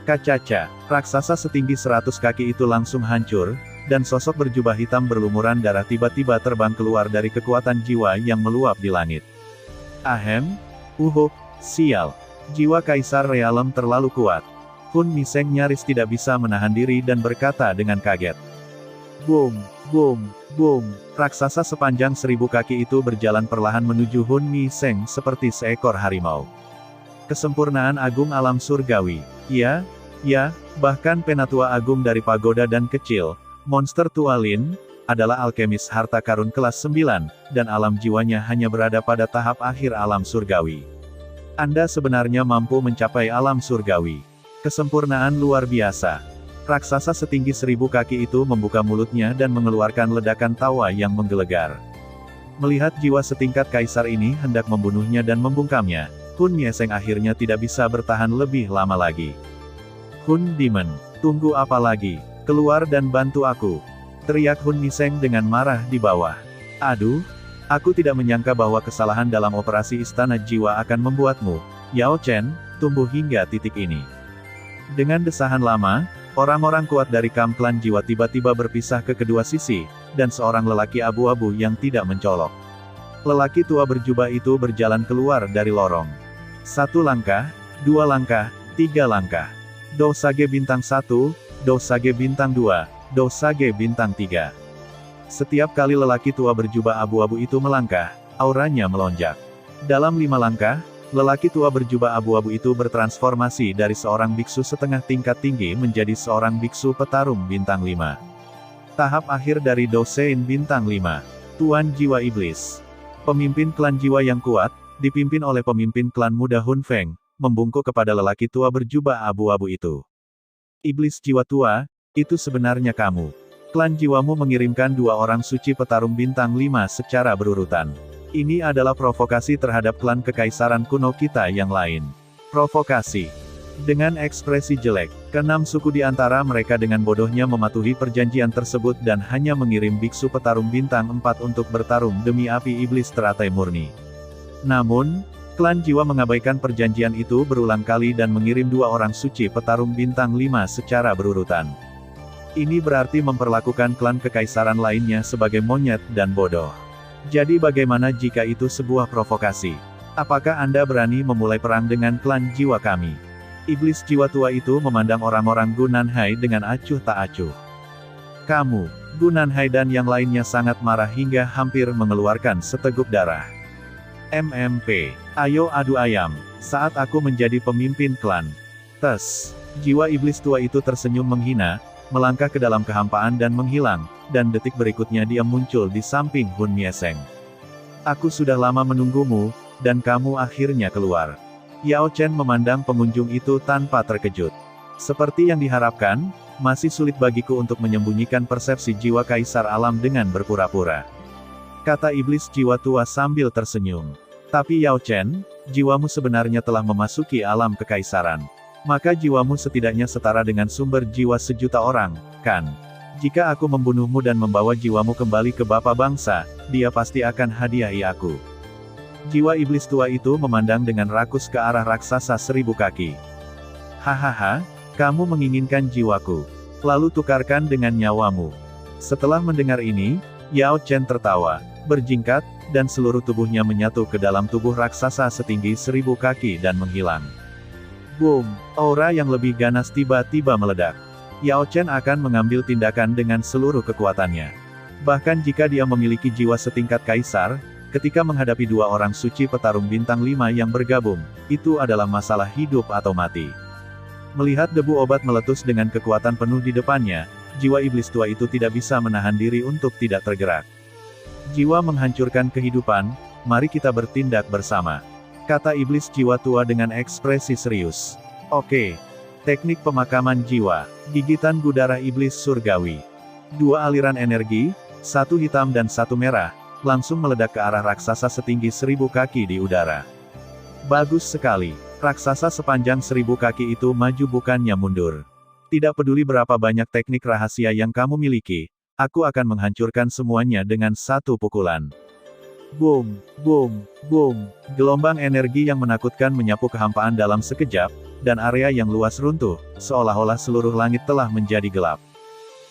Kacaca, raksasa setinggi 100 kaki itu langsung hancur, dan sosok berjubah hitam berlumuran darah tiba-tiba terbang keluar dari kekuatan jiwa yang meluap di langit. Ahem! Sial! Jiwa Kaisar Realem terlalu kuat. Hun Mieseng nyaris tidak bisa menahan diri dan berkata dengan kaget. Boom! Boom! Boom! Raksasa sepanjang 1000 kaki itu berjalan perlahan menuju Hun Mieseng seperti seekor harimau. Kesempurnaan agung alam surgawi. Ya, bahkan penatua agung dari pagoda dan kecil, monster tua Lin, adalah alkemis harta karun kelas 9, dan alam jiwanya hanya berada pada tahap akhir alam surgawi. Anda sebenarnya mampu mencapai alam surgawi. Kesempurnaan luar biasa. Raksasa setinggi 1000 kaki itu membuka mulutnya dan mengeluarkan ledakan tawa yang menggelegar. Melihat jiwa setingkat kaisar ini hendak membunuhnya dan membungkamnya, Hun Mieseng akhirnya tidak bisa bertahan lebih lama lagi. Hun Demon, tunggu apa lagi? Keluar dan bantu aku! Teriak Hun Mieseng dengan marah di bawah. Aduh, aku tidak menyangka bahwa kesalahan dalam operasi Istana Jiwa akan membuatmu, Yao Chen, tumbuh hingga titik ini. Dengan desahan lama, orang-orang kuat dari klan jiwa tiba-tiba berpisah ke kedua sisi, dan seorang lelaki abu-abu yang tidak mencolok. Lelaki tua berjubah itu berjalan keluar dari lorong. 1 langkah, 2 langkah, 3 langkah. Dosage bintang 1, Dosage bintang 2, Dosage bintang 3. Setiap kali lelaki tua berjubah abu-abu itu melangkah, auranya melonjak. Dalam 5 langkah, lelaki tua berjubah abu-abu itu bertransformasi dari seorang biksu setengah tingkat tinggi menjadi seorang biksu petarung bintang 5. Tahap akhir dari Dosein bintang 5. Tuan Jiwa Iblis. Pemimpin klan jiwa yang kuat, dipimpin oleh pemimpin klan muda Hun Feng, membungkuk kepada lelaki tua berjubah abu-abu itu. Iblis jiwa tua, itu sebenarnya kamu. Klan jiwamu mengirimkan 2 orang suci petarung bintang 5 secara berurutan. Ini adalah provokasi terhadap klan kekaisaran kuno kita yang lain. Provokasi. Dengan ekspresi jelek, ke-6 suku di antara mereka dengan bodohnya mematuhi perjanjian tersebut dan hanya mengirim biksu petarung bintang 4 untuk bertarung demi api iblis teratai murni. Namun, klan jiwa mengabaikan perjanjian itu berulang kali dan mengirim 2 orang suci petarung bintang 5 secara berurutan. Ini berarti memperlakukan klan kekaisaran lainnya sebagai monyet dan bodoh. Jadi bagaimana jika itu sebuah provokasi? Apakah Anda berani memulai perang dengan klan jiwa kami? Iblis jiwa tua itu memandang orang-orang Gunanhai dengan acuh tak acuh. Kamu, Gunanhai dan yang lainnya sangat marah hingga hampir mengeluarkan seteguk darah. MMP. Ayo adu ayam, saat aku menjadi pemimpin klan. Tes. Jiwa iblis tua itu tersenyum menghina, melangkah ke dalam kehampaan dan menghilang, dan detik berikutnya dia muncul di samping Hun Mieseng. Aku sudah lama menunggumu, dan kamu akhirnya keluar. Yao Chen memandang pengunjung itu tanpa terkejut. Seperti yang diharapkan, masih sulit bagiku untuk menyembunyikan persepsi jiwa kaisar alam dengan berpura-pura. Kata iblis jiwa tua sambil tersenyum. Tapi Yao Chen, jiwamu sebenarnya telah memasuki alam kekaisaran. Maka jiwamu setidaknya setara dengan sumber jiwa sejuta orang, kan? Jika aku membunuhmu dan membawa jiwamu kembali ke bapa bangsa, dia pasti akan hadiahi aku. Jiwa iblis tua itu memandang dengan rakus ke arah raksasa 1000 kaki. Hahaha, kamu menginginkan jiwaku. Lalu tukarkan dengan nyawamu. Setelah mendengar ini, Yao Chen tertawa, berjingkat, dan seluruh tubuhnya menyatu ke dalam tubuh raksasa setinggi 1000 kaki dan menghilang. Boom! Aura yang lebih ganas tiba-tiba meledak. Yao Chen akan mengambil tindakan dengan seluruh kekuatannya. Bahkan jika dia memiliki jiwa setingkat kaisar, ketika menghadapi dua orang suci petarung bintang 5 yang bergabung, itu adalah masalah hidup atau mati. Melihat debu obat meletus dengan kekuatan penuh di depannya, jiwa iblis tua itu tidak bisa menahan diri untuk tidak tergerak. Jiwa menghancurkan kehidupan, mari kita bertindak bersama. Kata iblis jiwa tua dengan ekspresi serius. Oke. Teknik pemakaman jiwa. Gigitan gudara iblis surgawi. Dua aliran energi, satu hitam dan satu merah, langsung meledak ke arah raksasa setinggi 1000 kaki di udara. Bagus sekali. Raksasa sepanjang 1000 kaki itu maju bukannya mundur. Tidak peduli berapa banyak teknik rahasia yang kamu miliki, aku akan menghancurkan semuanya dengan satu pukulan. Boom, boom, boom. Gelombang energi yang menakutkan menyapu kehampaan dalam sekejap, dan area yang luas runtuh, seolah-olah seluruh langit telah menjadi gelap.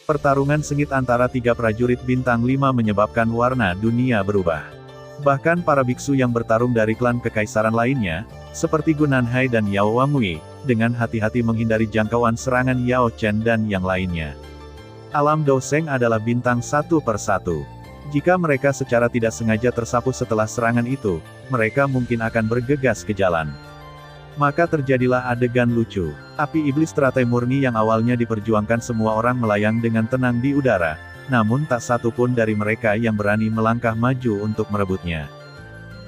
Pertarungan sengit antara 3 prajurit bintang 5 menyebabkan warna dunia berubah. Bahkan para biksu yang bertarung dari klan kekaisaran lainnya, seperti Gu Nanhai dan Yao Wangui, dengan hati-hati menghindari jangkauan serangan Yao Chen dan yang lainnya. Alam Doseng adalah bintang satu per satu. Jika mereka secara tidak sengaja tersapu setelah serangan itu, mereka mungkin akan bergegas ke jalan. Maka terjadilah adegan lucu. Api iblis teratai murni yang awalnya diperjuangkan semua orang melayang dengan tenang di udara, namun tak satu pun dari mereka yang berani melangkah maju untuk merebutnya.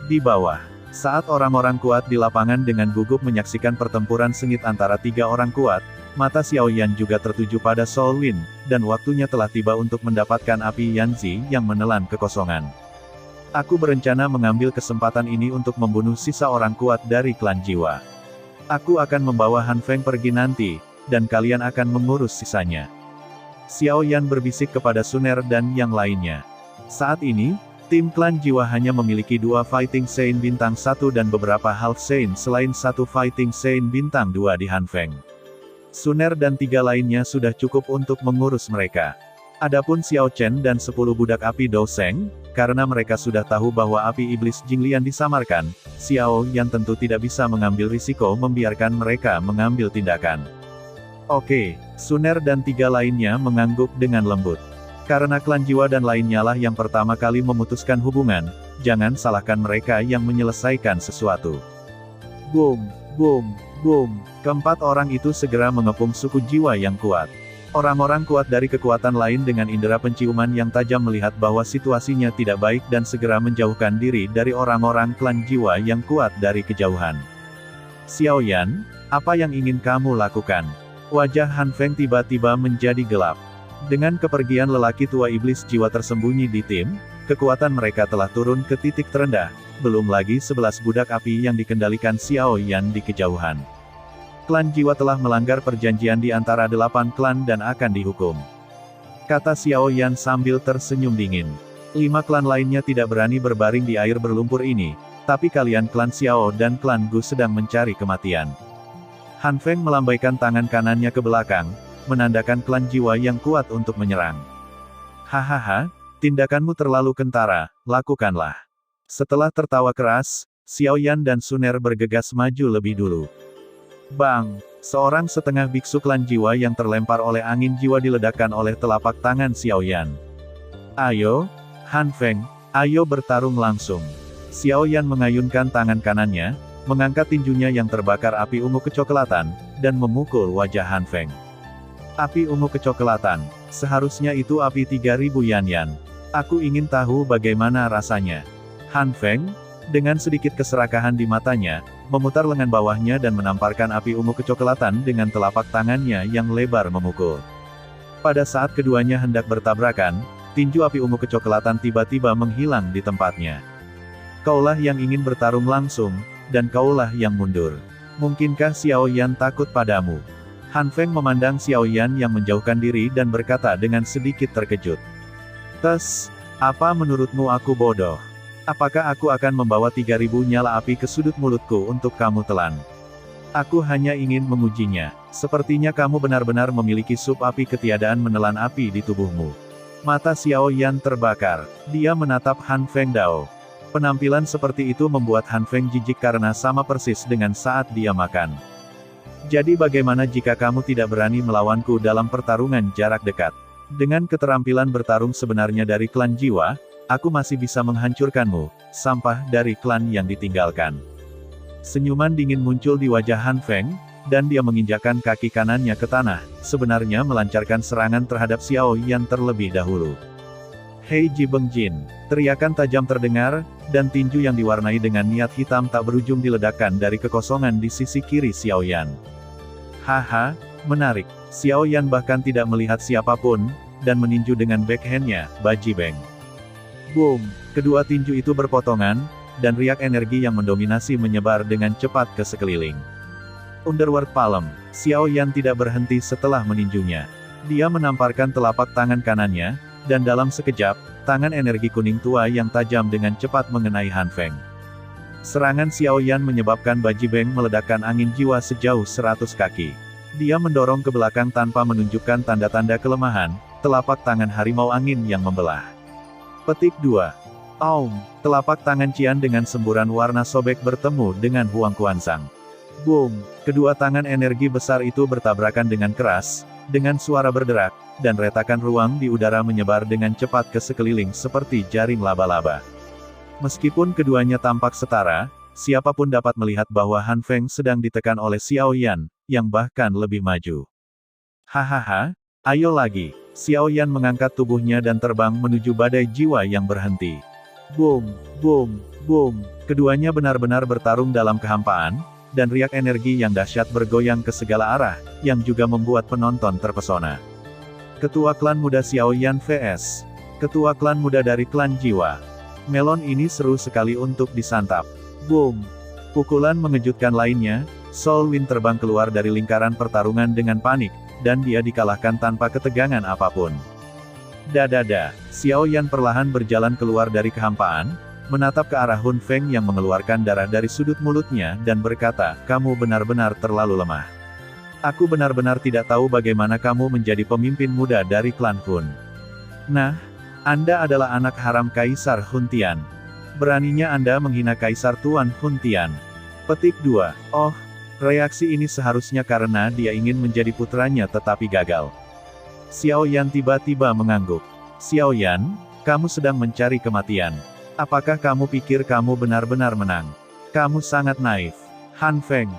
Di bawah, saat orang-orang kuat di lapangan dengan gugup menyaksikan pertempuran sengit antara 3 orang kuat, mata Xiao Yan juga tertuju pada Soul Wind, dan waktunya telah tiba untuk mendapatkan api Yanzi yang menelan kekosongan. Aku berencana mengambil kesempatan ini untuk membunuh sisa orang kuat dari klan jiwa. Aku akan membawa Han Feng pergi nanti, dan kalian akan mengurus sisanya. Xiao Yan berbisik kepada Suner dan yang lainnya. Saat ini, tim klan jiwa hanya memiliki 2 Fighting Saint bintang 1 dan beberapa Half Saint selain 1 Fighting Saint bintang 2 di Han Feng. Suner dan 3 lainnya sudah cukup untuk mengurus mereka. Adapun Xiao Chen dan 10 budak api Doseng, karena mereka sudah tahu bahwa api iblis Jinglian disamarkan, Xiao Yan tentu tidak bisa mengambil risiko membiarkan mereka mengambil tindakan. Oke, Suner dan 3 lainnya mengangguk dengan lembut. Karena klan jiwa dan lainnya lah yang pertama kali memutuskan hubungan, jangan salahkan mereka yang menyelesaikan sesuatu. Boom, boom, boom. Keempat orang itu segera mengepung suku jiwa yang kuat. Orang-orang kuat dari kekuatan lain dengan indera penciuman yang tajam melihat bahwa situasinya tidak baik dan segera menjauhkan diri dari orang-orang klan jiwa yang kuat dari kejauhan. Xiao Yan, apa yang ingin kamu lakukan? Wajah Han Feng tiba-tiba menjadi gelap. Dengan kepergian lelaki tua iblis jiwa tersembunyi di tim, kekuatan mereka telah turun ke titik terendah, belum lagi 11 budak api yang dikendalikan Xiao Yan di kejauhan. Klan jiwa telah melanggar perjanjian di antara 8 klan dan akan dihukum. Kata Xiao Yan sambil tersenyum dingin. 5 klan lainnya tidak berani berbaring di air berlumpur ini, tapi kalian klan Xiao dan klan Gu sedang mencari kematian. Han Feng melambaikan tangan kanannya ke belakang, menandakan klan jiwa yang kuat untuk menyerang. Hahaha, tindakanmu terlalu kentara, lakukanlah. Setelah tertawa keras, Xiao Yan dan Suner bergegas maju lebih dulu. Bang! Seorang setengah biksu klan jiwa yang terlempar oleh angin jiwa diledakkan oleh telapak tangan Xiao Yan. Ayo, Han Feng, ayo bertarung langsung. Xiao Yan mengayunkan tangan kanannya, mengangkat tinjunya yang terbakar api ungu kecoklatan, dan memukul wajah Han Feng. Api ungu kecoklatan, seharusnya itu api 3000 yan. Aku ingin tahu bagaimana rasanya. Han Feng, dengan sedikit keserakahan di matanya, memutar lengan bawahnya dan menamparkan api ungu kecoklatan dengan telapak tangannya yang lebar memukul. Pada saat keduanya hendak bertabrakan, tinju api ungu kecoklatan tiba-tiba menghilang di tempatnya. Kaulah yang ingin bertarung langsung, dan kaulah yang mundur. Mungkinkah Xiao Yan takut padamu? Han Feng memandang Xiao Yan yang menjauhkan diri dan berkata dengan sedikit terkejut. Tes, apa menurutmu aku bodoh? Apakah aku akan membawa 3000 nyala api ke sudut mulutku untuk kamu telan? Aku hanya ingin mengujinya. Sepertinya kamu benar-benar memiliki sub api ketiadaan menelan api di tubuhmu. Mata Xiao Yan terbakar. Dia menatap Han Feng Dao. Penampilan seperti itu membuat Han Feng jijik karena sama persis dengan saat dia makan. Jadi bagaimana jika kamu tidak berani melawanku dalam pertarungan jarak dekat? Dengan keterampilan bertarung sebenarnya dari klan jiwa, aku masih bisa menghancurkanmu, sampah dari klan yang ditinggalkan. Senyuman dingin muncul di wajah Han Feng, dan dia menginjakkan kaki kanannya ke tanah, sebenarnya melancarkan serangan terhadap Xiao Yan terlebih dahulu. Hei Ji Beng Jin, teriakan tajam terdengar, dan tinju yang diwarnai dengan niat hitam tak berujung diledakkan dari kekosongan di sisi kiri Xiao Yan. Haha, menarik. Xiao Yan bahkan tidak melihat siapapun, dan meninju dengan backhandnya, Baji Beng. Boom! Kedua tinju itu berpotongan, dan riak energi yang mendominasi menyebar dengan cepat ke sekeliling. Underworld Palm, Xiao Yan tidak berhenti setelah meninjunya. Dia menamparkan telapak tangan kanannya, dan dalam sekejap, tangan energi kuning tua yang tajam dengan cepat mengenai Han Feng. Serangan Xiao Yan menyebabkan Baji Beng meledakkan angin jiwa sejauh 100 kaki. Dia mendorong ke belakang tanpa menunjukkan tanda-tanda kelemahan, telapak tangan harimau angin yang membelah. Petik 2. Aum, telapak tangan Qian dengan semburan warna sobek bertemu dengan Huang Kuansang. Boom, kedua tangan energi besar itu bertabrakan dengan keras, dengan suara berderak, dan retakan ruang di udara menyebar dengan cepat ke sekeliling seperti jaring laba-laba. Meskipun keduanya tampak setara, siapapun dapat melihat bahwa Han Feng sedang ditekan oleh Xiao Yan, yang bahkan lebih maju. Hahaha, ayo lagi. Xiao Yan mengangkat tubuhnya dan terbang menuju badai jiwa yang berhenti. Boom, boom, boom. Keduanya benar-benar bertarung dalam kehampaan, dan riak energi yang dahsyat bergoyang ke segala arah, yang juga membuat penonton terpesona. Ketua klan muda Xiao Yan vs. Ketua klan muda dari klan jiwa. Melon ini seru sekali untuk disantap. Boom! Pukulan mengejutkan lainnya, Soul Wind terbang keluar dari lingkaran pertarungan dengan panik, dan dia dikalahkan tanpa ketegangan apapun. Dadada, Xiao Yan perlahan berjalan keluar dari kehampaan, menatap ke arah Hun Feng yang mengeluarkan darah dari sudut mulutnya dan berkata, kamu benar-benar terlalu lemah. Aku benar-benar tidak tahu bagaimana kamu menjadi pemimpin muda dari klan Hun. Nah, Anda adalah anak haram Kaisar Hun Tian. Beraninya Anda menghina Kaisar Tuan Hun Tian. Petik 2. Oh, reaksi ini seharusnya karena dia ingin menjadi putranya tetapi gagal. Xiao Yan tiba-tiba mengangguk. Xiao Yan, kamu sedang mencari kematian. Apakah kamu pikir kamu benar-benar menang? Kamu sangat naif. Han Feng,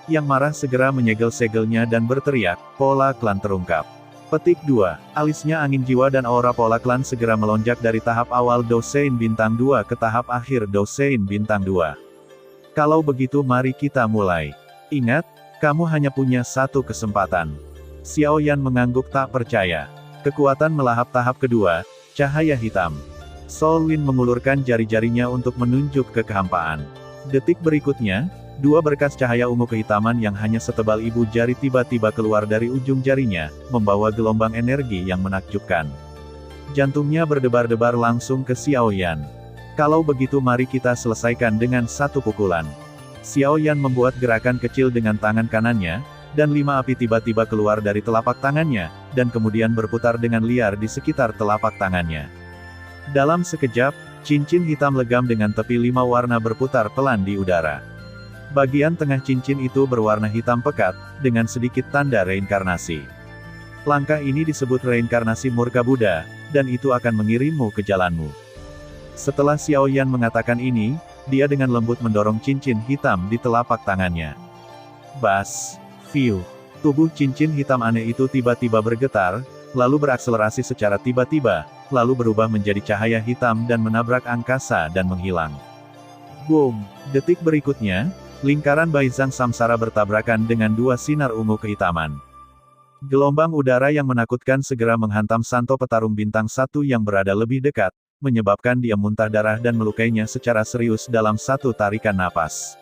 yang marah segera menyegel-segelnya dan berteriak, pola klan terungkap. Petik 2. Alisnya angin jiwa dan aura pola klan segera melonjak dari tahap awal Dosein Bintang 2 ke tahap akhir Dosein Bintang 2. Kalau begitu mari kita mulai. Ingat, kamu hanya punya satu kesempatan. Xiao Yan mengangguk tak percaya. Kekuatan melahap tahap kedua, cahaya hitam. Soul Wind mengulurkan jari-jarinya untuk menunjuk ke kehampaan. Detik berikutnya, dua berkas cahaya ungu kehitaman yang hanya setebal ibu jari tiba-tiba keluar dari ujung jarinya, membawa gelombang energi yang menakjubkan. Jantungnya berdebar-debar langsung ke Xiao Yan. Kalau begitu mari kita selesaikan dengan satu pukulan. Xiao Yan membuat gerakan kecil dengan tangan kanannya, dan 5 api tiba-tiba keluar dari telapak tangannya, dan kemudian berputar dengan liar di sekitar telapak tangannya. Dalam sekejap, cincin hitam legam dengan tepi 5 warna berputar pelan di udara. Bagian tengah cincin itu berwarna hitam pekat, dengan sedikit tanda reinkarnasi. Langkah ini disebut reinkarnasi murka Buddha, dan itu akan mengirimmu ke jalanmu. Setelah Xiao Yan mengatakan ini, dia dengan lembut mendorong cincin hitam di telapak tangannya. Bas! Fiu! Tubuh cincin hitam aneh itu tiba-tiba bergetar, lalu berakselerasi secara tiba-tiba, lalu berubah menjadi cahaya hitam dan menabrak angkasa dan menghilang. Boom! Detik berikutnya, lingkaran Baizang Samsara bertabrakan dengan dua sinar ungu kehitaman. Gelombang udara yang menakutkan segera menghantam Santo petarung bintang 1 yang berada lebih dekat, menyebabkan dia muntah darah dan melukainya secara serius dalam satu tarikan napas.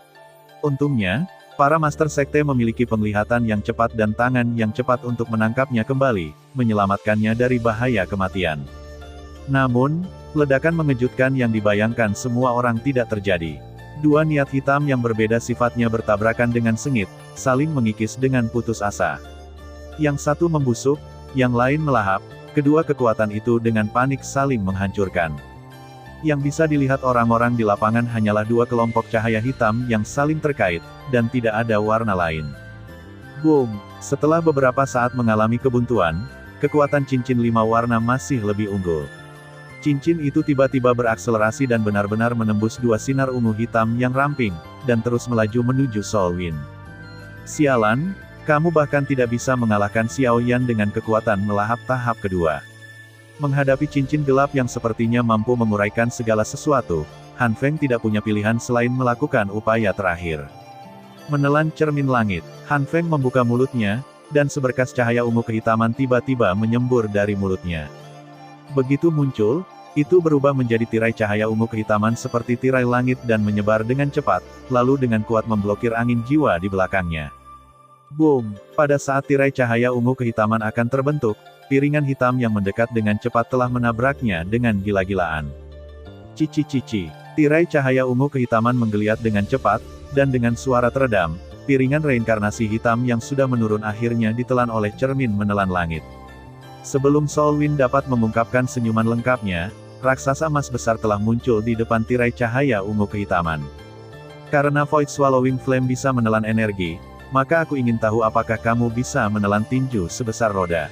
Untungnya, para Master Sekte memiliki penglihatan yang cepat dan tangan yang cepat untuk menangkapnya kembali, menyelamatkannya dari bahaya kematian. Namun, ledakan mengejutkan yang dibayangkan semua orang tidak terjadi. Dua niat hitam yang berbeda sifatnya bertabrakan dengan sengit, saling mengikis dengan putus asa. Yang satu membusuk, yang lain melahap, kedua kekuatan itu dengan panik saling menghancurkan. Yang bisa dilihat orang-orang di lapangan hanyalah dua kelompok cahaya hitam yang saling terkait, dan tidak ada warna lain. Boom! Setelah beberapa saat mengalami kebuntuan, kekuatan cincin 5 warna masih lebih unggul. Cincin itu tiba-tiba berakselerasi dan benar-benar menembus dua sinar ungu hitam yang ramping, dan terus melaju menuju Solwin. Sialan, kamu bahkan tidak bisa mengalahkan Xiao Yan dengan kekuatan melahap tahap kedua. Menghadapi cincin gelap yang sepertinya mampu menguraikan segala sesuatu, Han Feng tidak punya pilihan selain melakukan upaya terakhir. Menelan cermin langit, Han Feng membuka mulutnya, dan seberkas cahaya ungu kehitaman tiba-tiba menyembur dari mulutnya. Begitu muncul, itu berubah menjadi tirai cahaya ungu kehitaman seperti tirai langit dan menyebar dengan cepat, lalu dengan kuat memblokir angin jiwa di belakangnya. Boom! Pada saat tirai cahaya ungu kehitaman akan terbentuk, piringan hitam yang mendekat dengan cepat telah menabraknya dengan gila-gilaan. Cici-cici! Tirai cahaya ungu kehitaman menggeliat dengan cepat, dan dengan suara teredam, piringan reinkarnasi hitam yang sudah menurun akhirnya ditelan oleh cermin menelan langit. Sebelum Solwin dapat mengungkapkan senyuman lengkapnya, raksasa emas besar telah muncul di depan tirai cahaya ungu kehitaman. Karena Void Swallowing Flame bisa menelan energi, maka aku ingin tahu apakah kamu bisa menelan tinju sebesar roda.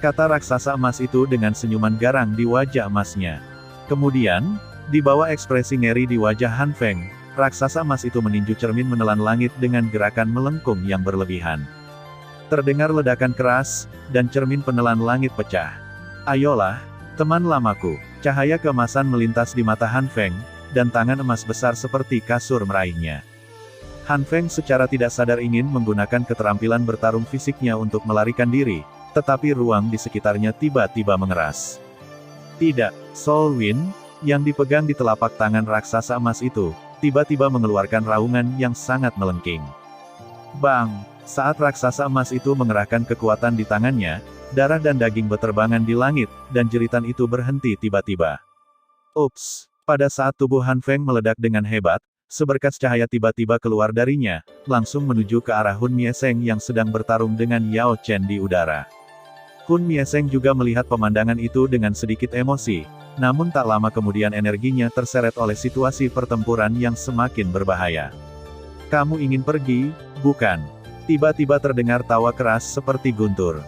Kata raksasa emas itu dengan senyuman garang di wajah emasnya. Kemudian, di bawah ekspresi ngeri di wajah Han Feng, raksasa emas itu meninju cermin menelan langit dengan gerakan melengkung yang berlebihan. Terdengar ledakan keras, dan cermin penelan langit pecah. Ayolah, teman lamaku. Cahaya keemasan melintas di mata Han Feng, dan tangan emas besar seperti kasur meraihnya. Han Feng secara tidak sadar ingin menggunakan keterampilan bertarung fisiknya untuk melarikan diri, tetapi ruang di sekitarnya tiba-tiba mengeras. Tidak, Solwin, yang dipegang di telapak tangan raksasa emas itu, tiba-tiba mengeluarkan raungan yang sangat melengking. Bang! Saat raksasa emas itu mengerahkan kekuatan di tangannya, darah dan daging beterbangan di langit, dan jeritan itu berhenti tiba-tiba. Ups! Pada saat tubuh Han Feng meledak dengan hebat, seberkas cahaya tiba-tiba keluar darinya, langsung menuju ke arah Hun Mieseng yang sedang bertarung dengan Yao Chen di udara. Hun Mieseng juga melihat pemandangan itu dengan sedikit emosi, namun tak lama kemudian energinya terseret oleh situasi pertempuran yang semakin berbahaya. Kamu ingin pergi, bukan? Tiba-tiba terdengar tawa keras seperti guntur.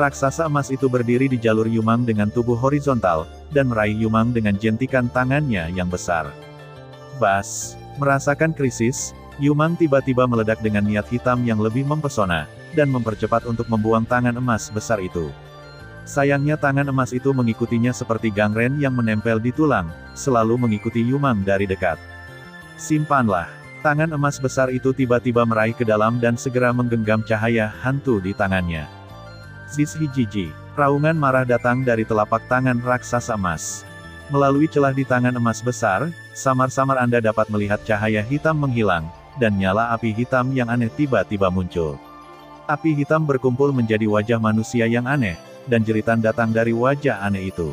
Raksasa emas itu berdiri di jalur Yumang dengan tubuh horizontal, dan meraih Yumang dengan jentikan tangannya yang besar. Bas! Merasakan krisis, Yumang tiba-tiba meledak dengan niat hitam yang lebih mempesona, dan mempercepat untuk membuang tangan emas besar itu. Sayangnya tangan emas itu mengikutinya seperti gangren yang menempel di tulang, selalu mengikuti Yumang dari dekat. Simpanlah. Tangan emas besar itu tiba-tiba meraih ke dalam dan segera menggenggam cahaya hantu di tangannya. Zizhijiji. Raungan marah datang dari telapak tangan raksasa emas. Melalui celah di tangan emas besar, samar-samar Anda dapat melihat cahaya hitam menghilang, dan nyala api hitam yang aneh tiba-tiba muncul. Api hitam berkumpul menjadi wajah manusia yang aneh, dan jeritan datang dari wajah aneh itu.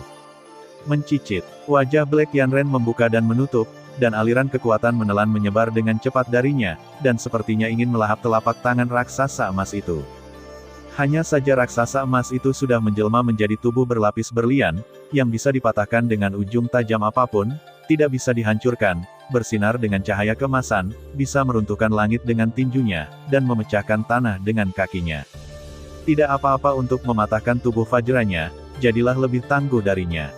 Mencicit, wajah Black Yanren membuka dan menutup, dan aliran kekuatan menelan menyebar dengan cepat darinya, dan sepertinya ingin melahap telapak tangan raksasa emas itu. Hanya saja raksasa emas itu sudah menjelma menjadi tubuh berlapis berlian, yang bisa dipatahkan dengan ujung tajam apapun, tidak bisa dihancurkan, bersinar dengan cahaya keemasan, bisa meruntuhkan langit dengan tinjunya, dan memecahkan tanah dengan kakinya. Tidak apa-apa untuk mematahkan tubuh Vajranya, jadilah lebih tangguh darinya.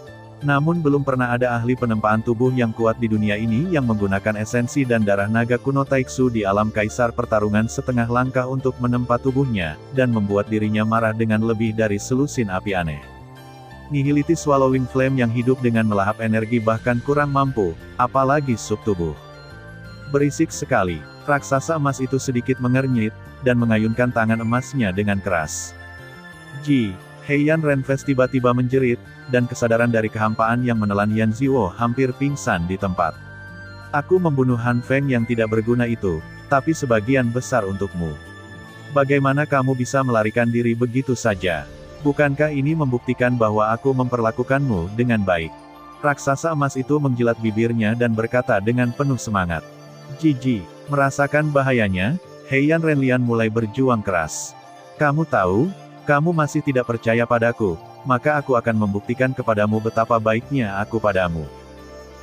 Namun belum pernah ada ahli penempaan tubuh yang kuat di dunia ini yang menggunakan esensi dan darah naga kuno Taiksu di alam kaisar pertarungan setengah langkah untuk menempa tubuhnya, dan membuat dirinya marah dengan lebih dari selusin api aneh. Nihility Swallowing Flame yang hidup dengan melahap energi bahkan kurang mampu, apalagi subtubuh. Berisik sekali, raksasa emas itu sedikit mengernyit, dan mengayunkan tangan emasnya dengan keras. Heian Renfest tiba-tiba menjerit, dan kesadaran dari kehampaan yang menelan Yan Ziwo hampir pingsan di tempat. Aku membunuh Han Feng yang tidak berguna itu, tapi sebagian besar untukmu. Bagaimana kamu bisa melarikan diri begitu saja? Bukankah ini membuktikan bahwa aku memperlakukanmu dengan baik? Raksasa emas itu menjilat bibirnya dan berkata dengan penuh semangat. Merasakan bahayanya, Heian Renlian mulai berjuang keras. Kamu tahu, kamu masih tidak percaya padaku, maka aku akan membuktikan kepadamu betapa baiknya aku padamu.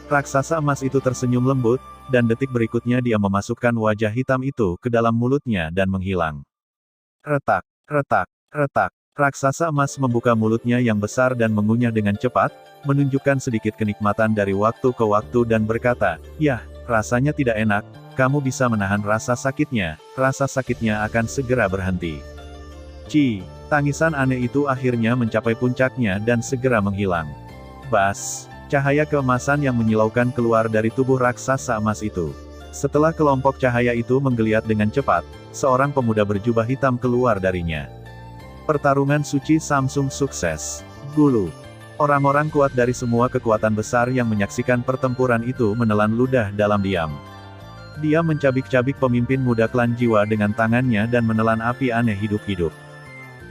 Raksasa emas itu tersenyum lembut, dan detik berikutnya dia memasukkan wajah hitam itu ke dalam mulutnya dan menghilang. Retak, retak, retak. Raksasa emas membuka mulutnya yang besar dan mengunyah dengan cepat, menunjukkan sedikit kenikmatan dari waktu ke waktu dan berkata, "Yah, rasanya tidak enak, kamu bisa menahan rasa sakitnya akan segera berhenti." Tangisan aneh itu akhirnya mencapai puncaknya dan segera menghilang. Bas! Cahaya keemasan yang menyilaukan keluar dari tubuh raksasa emas itu. Setelah kelompok cahaya itu menggeliat dengan cepat, seorang pemuda berjubah hitam keluar darinya. Pertarungan suci Samsung sukses. Gulu. Orang-orang kuat dari semua kekuatan besar yang menyaksikan pertempuran itu menelan ludah dalam diam. Dia mencabik-cabik pemimpin muda klan jiwa dengan tangannya dan menelan api aneh hidup-hidup.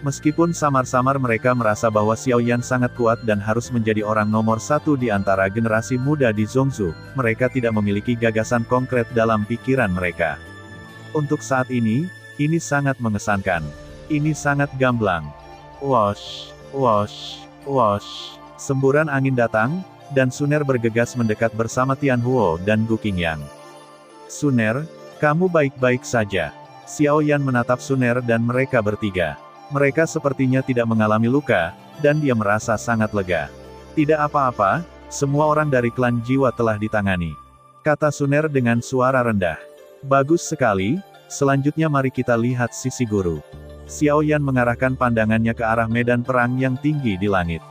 Meskipun samar-samar mereka merasa bahwa Xiao Yan sangat kuat dan harus menjadi orang nomor satu di antara generasi muda di Zhongzhou, mereka tidak memiliki gagasan konkret dalam pikiran mereka. Untuk saat ini sangat mengesankan. Ini sangat gamblang. Wosh, wosh, wosh. Semburan angin datang, dan Suner bergegas mendekat bersama Tian Huo dan Gu Qingyang. Suner, kamu baik-baik saja. Xiao Yan menatap Suner dan mereka bertiga. Mereka sepertinya tidak mengalami luka, dan dia merasa sangat lega. Tidak apa-apa, semua orang dari klan jiwa telah ditangani. Kata Suner dengan suara rendah. Bagus sekali, selanjutnya mari kita lihat sisi guru. Xiao Yan mengarahkan pandangannya ke arah medan perang yang tinggi di langit.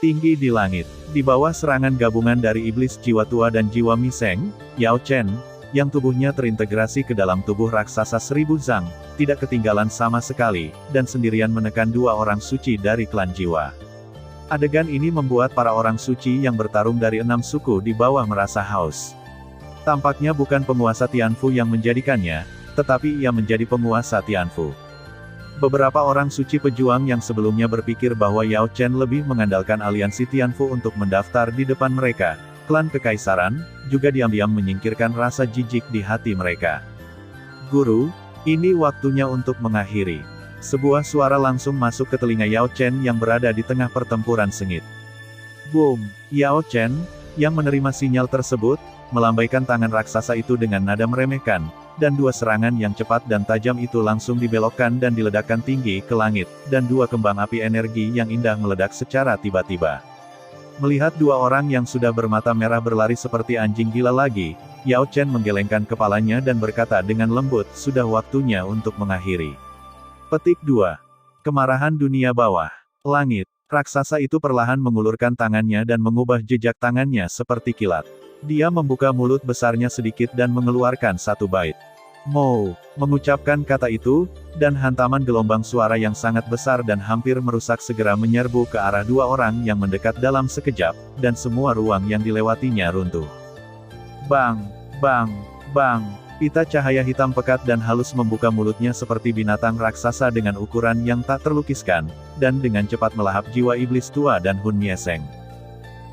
Tinggi di langit, di bawah serangan gabungan dari iblis jiwa tua dan jiwa Miseng, Yao Chen, yang tubuhnya terintegrasi ke dalam tubuh raksasa 1000 Zhang, tidak ketinggalan sama sekali, dan sendirian menekan dua orang suci dari klan jiwa. Adegan ini membuat para orang suci yang bertarung dari 6 suku di bawah merasa haus. Tampaknya bukan penguasa Tianfu yang menjadikannya, tetapi ia menjadi penguasa Tianfu. Beberapa orang suci pejuang yang sebelumnya berpikir bahwa Yao Chen lebih mengandalkan aliansi Tianfu untuk mendaftar di depan mereka, klan kekaisaran, juga diam-diam menyingkirkan rasa jijik di hati mereka. Guru, ini waktunya untuk mengakhiri. Sebuah suara langsung masuk ke telinga Yao Chen yang berada di tengah pertempuran sengit. Boom! Yao Chen, yang menerima sinyal tersebut, melambaikan tangan raksasa itu dengan nada meremehkan, dan dua serangan yang cepat dan tajam itu langsung dibelokkan dan diledakkan tinggi ke langit, dan dua kembang api energi yang indah meledak secara tiba-tiba. Melihat dua orang yang sudah bermata merah berlari seperti anjing gila lagi, Yao Chen menggelengkan kepalanya dan berkata dengan lembut, sudah waktunya untuk mengakhiri. Petik 2. Kemarahan dunia bawah. Langit. Raksasa itu perlahan mengulurkan tangannya dan mengubah jejak tangannya seperti kilat. Dia membuka mulut besarnya sedikit dan mengeluarkan satu bait. Mo, mengucapkan kata itu, dan hantaman gelombang suara yang sangat besar dan hampir merusak segera menyerbu ke arah dua orang yang mendekat dalam sekejap, dan semua ruang yang dilewatinya runtuh. Bang, bang, bang, pita cahaya hitam pekat dan halus membuka mulutnya seperti binatang raksasa dengan ukuran yang tak terlukiskan, dan dengan cepat melahap jiwa iblis tua dan Hun Mieseng.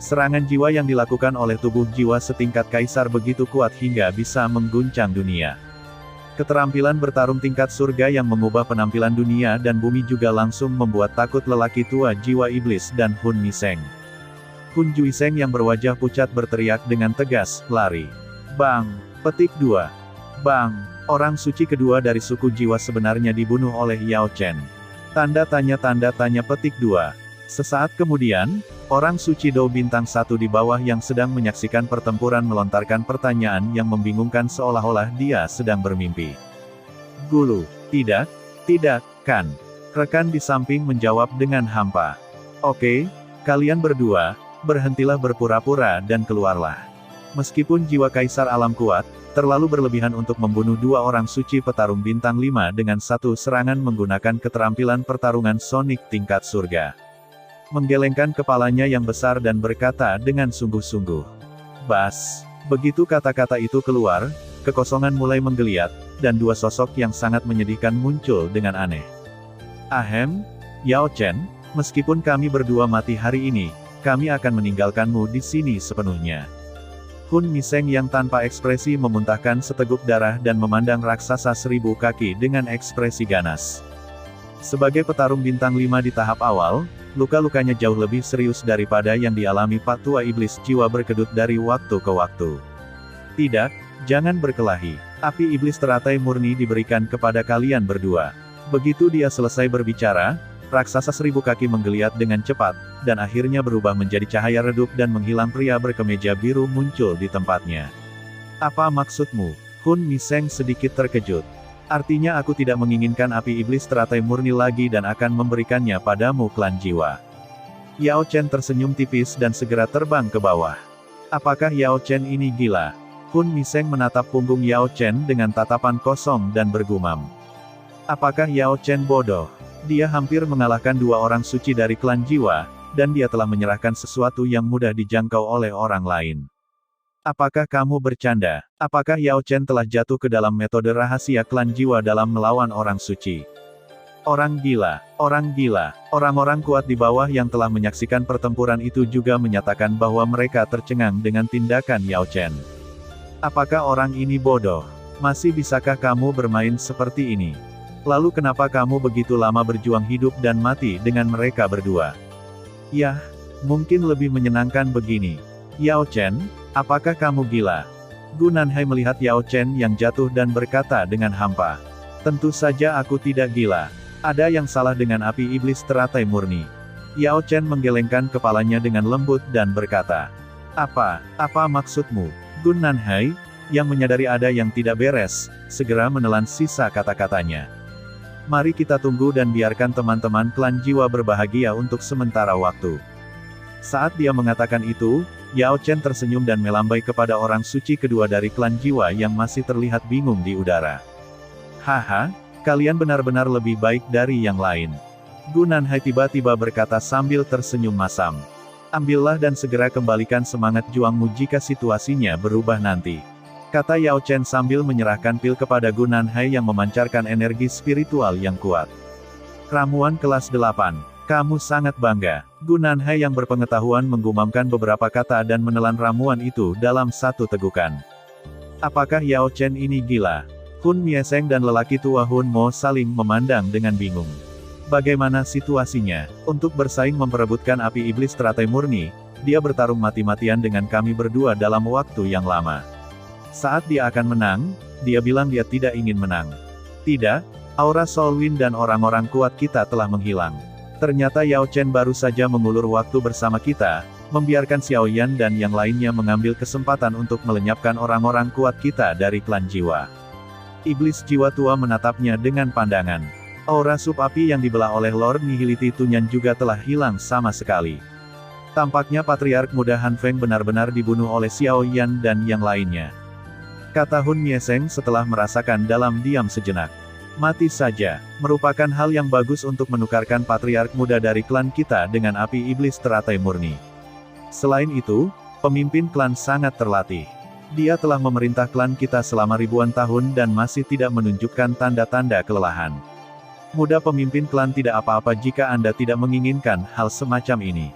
Serangan jiwa yang dilakukan oleh tubuh jiwa setingkat kaisar begitu kuat hingga bisa mengguncang dunia. Keterampilan bertarung tingkat surga yang mengubah penampilan dunia dan bumi juga langsung membuat takut lelaki tua jiwa iblis dan Hun Miseng. Hun Juiseng yang berwajah pucat berteriak dengan tegas, lari. Bang! Petik 2. Bang! Orang suci kedua dari suku jiwa sebenarnya dibunuh oleh Yao Chen. Tanda tanya petik 2. Sesaat kemudian, Orang suci Do bintang 1 di bawah yang sedang menyaksikan pertempuran melontarkan pertanyaan yang membingungkan seolah-olah dia sedang bermimpi. Gulu, tidak, kan. Rekan di samping menjawab dengan hampa. Oke, kalian berdua, berhentilah berpura-pura dan keluarlah. Meskipun jiwa kaisar alam kuat, terlalu berlebihan untuk membunuh 2 orang suci petarung bintang 5 dengan satu serangan menggunakan keterampilan pertarungan Sonic tingkat surga. Menggelengkan kepalanya yang besar dan berkata dengan sungguh-sungguh. Bas. Begitu kata-kata itu keluar, kekosongan mulai menggeliat, dan 2 sosok yang sangat menyedihkan muncul dengan aneh. Ahem, Yao Chen, meskipun kami berdua mati hari ini, kami akan meninggalkanmu di sini sepenuhnya. Hun Miseng yang tanpa ekspresi memuntahkan seteguk darah dan memandang raksasa 1000 kaki dengan ekspresi ganas. Sebagai petarung bintang 5 di tahap awal, luka-lukanya jauh lebih serius daripada yang dialami Pak Tua Iblis Jiwa Berkedut dari waktu ke waktu. Tidak, jangan berkelahi. Api iblis teratai murni diberikan kepada kalian berdua. Begitu dia selesai berbicara, raksasa 1000 kaki menggeliat dengan cepat, dan akhirnya berubah menjadi cahaya redup dan menghilang. Pria berkemeja biru muncul di tempatnya. Apa maksudmu? Hun Miseng sedikit terkejut. Artinya aku tidak menginginkan api iblis teratai murni lagi dan akan memberikannya padamu klan jiwa. Yao Chen tersenyum tipis dan segera terbang ke bawah. Apakah Yao Chen ini gila? Hun Miseng menatap punggung Yao Chen dengan tatapan kosong dan bergumam. Apakah Yao Chen bodoh? Dia hampir mengalahkan 2 orang suci dari klan jiwa, dan dia telah menyerahkan sesuatu yang mudah dijangkau oleh orang lain. Apakah kamu bercanda? Apakah Yao Chen telah jatuh ke dalam metode rahasia klan jiwa dalam melawan orang suci? Orang gila, orang-orang kuat di bawah yang telah menyaksikan pertempuran itu juga menyatakan bahwa mereka tercengang dengan tindakan Yao Chen. Apakah orang ini bodoh? Masih bisakah kamu bermain seperti ini? Lalu kenapa kamu begitu lama berjuang hidup dan mati dengan mereka berdua? Yah, mungkin lebih menyenangkan begini. Yao Chen, apakah kamu gila? Gu Nanhai melihat Yao Chen yang jatuh dan berkata dengan hampa. Tentu saja aku tidak gila. Ada yang salah dengan api iblis teratai murni. Yao Chen menggelengkan kepalanya dengan lembut dan berkata. Apa maksudmu? Gu Nanhai, yang menyadari ada yang tidak beres, segera menelan sisa kata-katanya. Mari kita tunggu dan biarkan teman-teman klan jiwa berbahagia untuk sementara waktu. Saat dia mengatakan itu, Yao Chen tersenyum dan melambai kepada orang suci kedua dari klan jiwa yang masih terlihat bingung di udara. Haha, kalian benar-benar lebih baik dari yang lain. Gu Nanhai tiba-tiba berkata sambil tersenyum masam. Ambillah dan segera kembalikan semangat juangmu jika situasinya berubah nanti. Kata Yao Chen sambil menyerahkan pil kepada Gu Nanhai yang memancarkan energi spiritual yang kuat. Ramuan kelas 8. Kamu sangat bangga. Gu Nanhai yang berpengetahuan menggumamkan beberapa kata dan menelan ramuan itu dalam satu tegukan. Apakah Yao Chen ini gila? Hun Mieseng dan lelaki tua Hun Mo saling memandang dengan bingung. Bagaimana situasinya? Untuk bersaing memperebutkan api iblis teratai murni, dia bertarung mati-matian dengan kami berdua dalam waktu yang lama. Saat dia akan menang, dia bilang dia tidak ingin menang. Tidak, aura Solwin dan orang-orang kuat kita telah menghilang. Ternyata Yao Chen baru saja mengulur waktu bersama kita, membiarkan Xiao Yan dan yang lainnya mengambil kesempatan untuk melenyapkan orang-orang kuat kita dari klan jiwa. Iblis jiwa tua menatapnya dengan pandangan. Aura sub api yang dibelah oleh Lord Nihility Tunyan juga telah hilang sama sekali. Tampaknya Patriark Muda Han Feng benar-benar dibunuh oleh Xiao Yan dan yang lainnya. Kata Hun Mieseng setelah merasakan dalam diam sejenak. Mati saja, merupakan hal yang bagus untuk menukarkan Patriark Muda dari klan kita dengan api iblis teratai murni. Selain itu, pemimpin klan sangat terlatih. Dia telah memerintah klan kita selama ribuan tahun dan masih tidak menunjukkan tanda-tanda kelelahan. Muda pemimpin klan tidak apa-apa jika Anda tidak menginginkan hal semacam ini.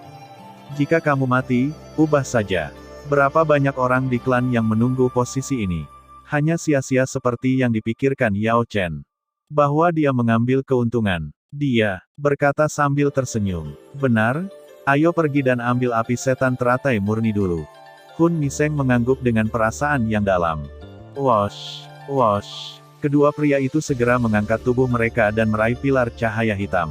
Jika kamu mati, ubah saja. Berapa banyak orang di klan yang menunggu posisi ini? Hanya sia-sia seperti yang dipikirkan Yao Chen. Bahwa dia mengambil keuntungan. Dia berkata sambil tersenyum. Benar? Ayo pergi dan ambil api setan teratai murni dulu. Hun Miseng mengangguk dengan perasaan yang dalam. Wosh, wosh. Kedua pria itu segera mengangkat tubuh mereka dan meraih pilar cahaya hitam.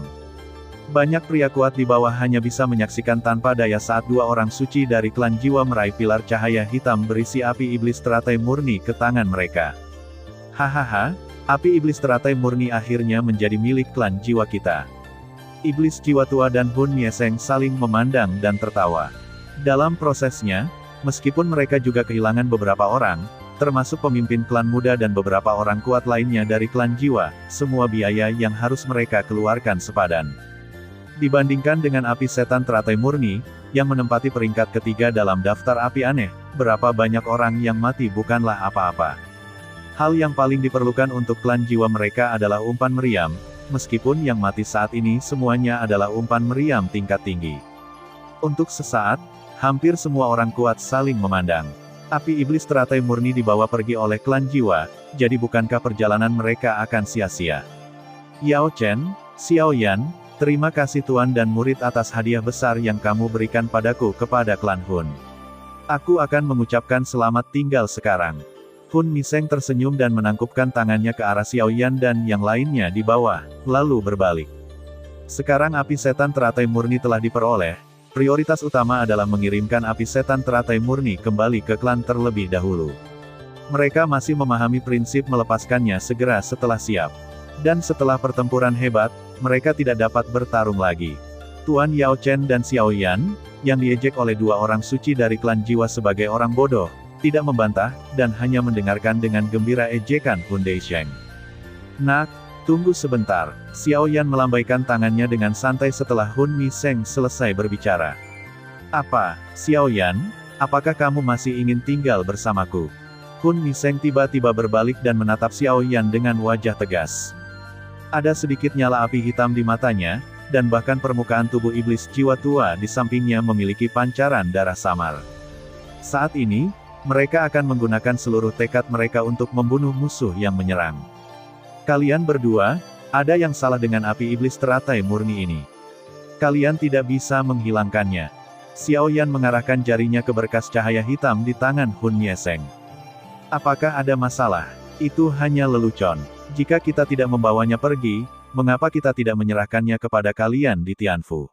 Banyak pria kuat di bawah hanya bisa menyaksikan tanpa daya saat dua orang suci dari klan jiwa meraih pilar cahaya hitam berisi api iblis teratai murni ke tangan mereka. Hahaha, api iblis teratai murni akhirnya menjadi milik klan jiwa kita. Iblis jiwa tua dan Hun Mieseng saling memandang dan tertawa. Dalam prosesnya, meskipun mereka juga kehilangan beberapa orang, termasuk pemimpin klan muda dan beberapa orang kuat lainnya dari klan jiwa, semua biaya yang harus mereka keluarkan sepadan. Dibandingkan dengan api setan teratai murni, yang menempati peringkat ketiga dalam daftar api aneh, berapa banyak orang yang mati bukanlah apa-apa. Hal yang paling diperlukan untuk klan jiwa mereka adalah umpan meriam, meskipun yang mati saat ini semuanya adalah umpan meriam tingkat tinggi. Untuk sesaat, hampir semua orang kuat saling memandang. Api iblis teratai murni dibawa pergi oleh klan jiwa, jadi bukankah perjalanan mereka akan sia-sia? Yao Chen, Xiao Yan, terima kasih tuan dan murid atas hadiah besar yang kamu berikan padaku kepada klan Hun. Aku akan mengucapkan selamat tinggal sekarang. Hun Mieseng tersenyum dan menangkupkan tangannya ke arah Xiao Yan dan yang lainnya di bawah, lalu berbalik. Sekarang api setan teratai murni telah diperoleh. Prioritas utama adalah mengirimkan api setan teratai murni kembali ke klan terlebih dahulu. Mereka masih memahami prinsip melepaskannya segera setelah siap. Dan setelah pertempuran hebat, mereka tidak dapat bertarung lagi. Tuan Yao Chen dan Xiao Yan, yang diejek oleh dua orang suci dari klan jiwa sebagai orang bodoh, tidak membantah, dan hanya mendengarkan dengan gembira ejekan Hun Deisheng. Nak, tunggu sebentar. Xiao Yan melambaikan tangannya dengan santai setelah Hun Mieseng selesai berbicara. Apa, Xiao Yan? Apakah kamu masih ingin tinggal bersamaku? Hun Mieseng tiba-tiba berbalik dan menatap Xiao Yan dengan wajah tegas. Ada sedikit nyala api hitam di matanya, dan bahkan permukaan tubuh iblis jiwa tua di sampingnya memiliki pancaran darah samar. Saat ini, mereka akan menggunakan seluruh tekad mereka untuk membunuh musuh yang menyerang. Kalian berdua, ada yang salah dengan api iblis teratai murni ini. Kalian tidak bisa menghilangkannya. Xiao Yan mengarahkan jarinya ke berkas cahaya hitam di tangan Hun Mieseng. Apakah ada masalah? Itu hanya lelucon. Jika kita tidak membawanya pergi, mengapa kita tidak menyerahkannya kepada kalian di Tianfu?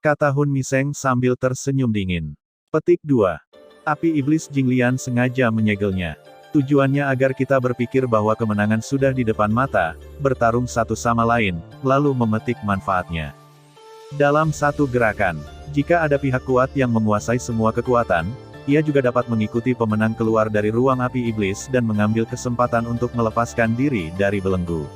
Kata Hun Mieseng sambil tersenyum dingin. Petik 2. Api iblis Jinglian sengaja menyegelnya. Tujuannya agar kita berpikir bahwa kemenangan sudah di depan mata, bertarung satu sama lain, lalu memetik manfaatnya. Dalam satu gerakan, jika ada pihak kuat yang menguasai semua kekuatan, ia juga dapat mengikuti pemenang keluar dari ruang api iblis dan mengambil kesempatan untuk melepaskan diri dari belenggu.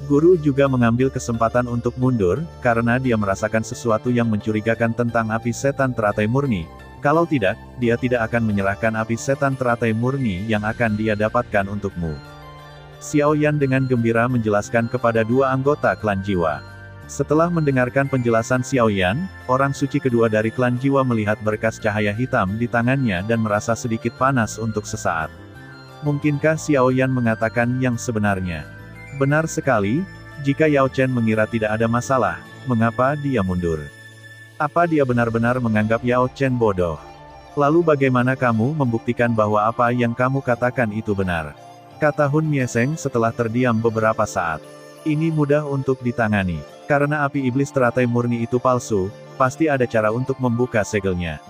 Guru juga mengambil kesempatan untuk mundur, karena dia merasakan sesuatu yang mencurigakan tentang api setan teratai murni. Kalau tidak, dia tidak akan menyerahkan api setan teratai murni yang akan dia dapatkan untukmu. Xiao Yan dengan gembira menjelaskan kepada dua anggota klan jiwa. Setelah mendengarkan penjelasan Xiao Yan, orang suci kedua dari klan jiwa melihat berkas cahaya hitam di tangannya dan merasa sedikit panas untuk sesaat. Mungkinkah Xiao Yan mengatakan yang sebenarnya? Benar sekali, jika Yao Chen mengira tidak ada masalah, mengapa dia mundur? Apa dia benar-benar menganggap Yao Chen bodoh? Lalu bagaimana kamu membuktikan bahwa apa yang kamu katakan itu benar? Kata Hun Mieseng setelah terdiam beberapa saat. Ini mudah untuk ditangani. Karena api iblis teratai murni itu palsu, pasti ada cara untuk membuka segelnya.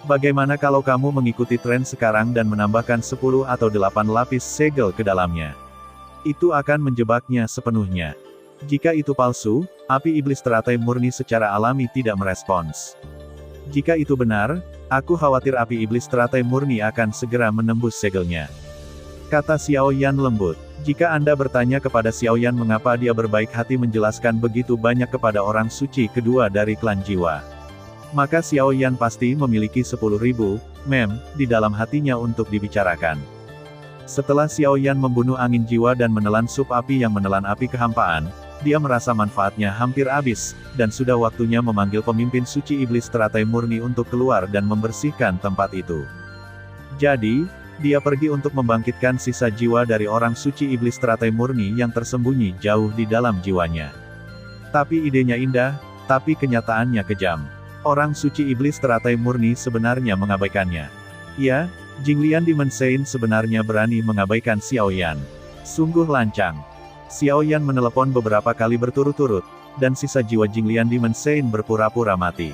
Bagaimana kalau kamu mengikuti tren sekarang dan menambahkan 10 atau 8 lapis segel ke dalamnya? Itu akan menjebaknya sepenuhnya. Jika itu palsu, api iblis teratai murni secara alami tidak merespons. Jika itu benar, aku khawatir api iblis teratai murni akan segera menembus segelnya. Kata Xiao Yan lembut. Jika Anda bertanya kepada Xiao Yan mengapa dia berbaik hati menjelaskan begitu banyak kepada orang suci kedua dari klan jiwa, maka Xiao Yan pasti memiliki 10.000 mem di dalam hatinya untuk dibicarakan. Setelah Xiao Yan membunuh angin jiwa dan menelan sup api yang menelan api kehampaan, dia merasa manfaatnya hampir habis, dan sudah waktunya memanggil pemimpin suci iblis teratai murni untuk keluar dan membersihkan tempat itu. Jadi, dia pergi untuk membangkitkan sisa jiwa dari orang suci iblis teratai murni yang tersembunyi jauh di dalam jiwanya. Tapi idenya indah, tapi kenyataannya kejam. Orang suci iblis teratai murni sebenarnya mengabaikannya. Ya, Jinglian Demon Saint sebenarnya berani mengabaikan Xiao Yan. Sungguh lancang. Xiao Yan menelepon beberapa kali berturut-turut. dan sisa jiwa Jinglian Demon Saint berpura-pura mati.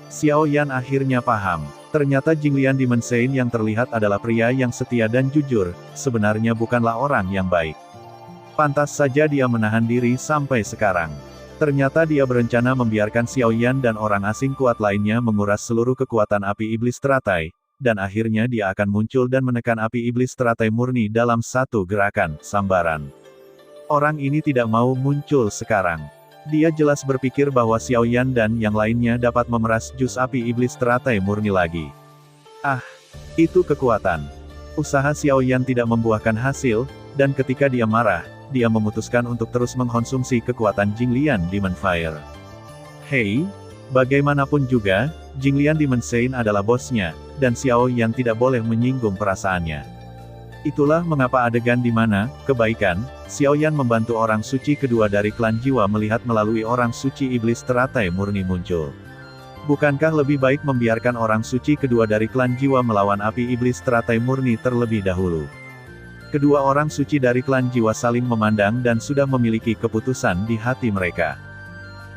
Xiao Yan akhirnya paham. Ternyata Jinglian Demon Saint yang terlihat adalah pria yang setia dan jujur, sebenarnya bukanlah orang yang baik. Pantas saja dia menahan diri sampai sekarang. Ternyata dia berencana membiarkan Xiao Yan dan orang asing kuat lainnya menguras seluruh kekuatan api iblis teratai, dan akhirnya dia akan muncul dan menekan api iblis teratai murni dalam satu gerakan, sambaran. Orang ini tidak mau muncul sekarang. Dia jelas berpikir bahwa Xiao Yan dan yang lainnya dapat memeras jus api iblis teratai murni lagi. Ah, itu kekuatan. Usaha Xiao Yan tidak membuahkan hasil, dan ketika dia marah, dia memutuskan untuk terus mengkonsumsi kekuatan Jinglian Demon Fire. Hei, bagaimanapun juga, Jinglian Demon Saint adalah bosnya, dan Xiao Yan tidak boleh menyinggung perasaannya. Itulah mengapa adegan di mana, kebaikan, Xiao Yan membantu orang suci kedua dari klan jiwa melihat melalui orang suci iblis teratai murni muncul. Bukankah lebih baik membiarkan orang suci kedua dari klan jiwa melawan api iblis teratai murni terlebih dahulu? Kedua orang suci dari klan jiwa saling memandang dan sudah memiliki keputusan di hati mereka.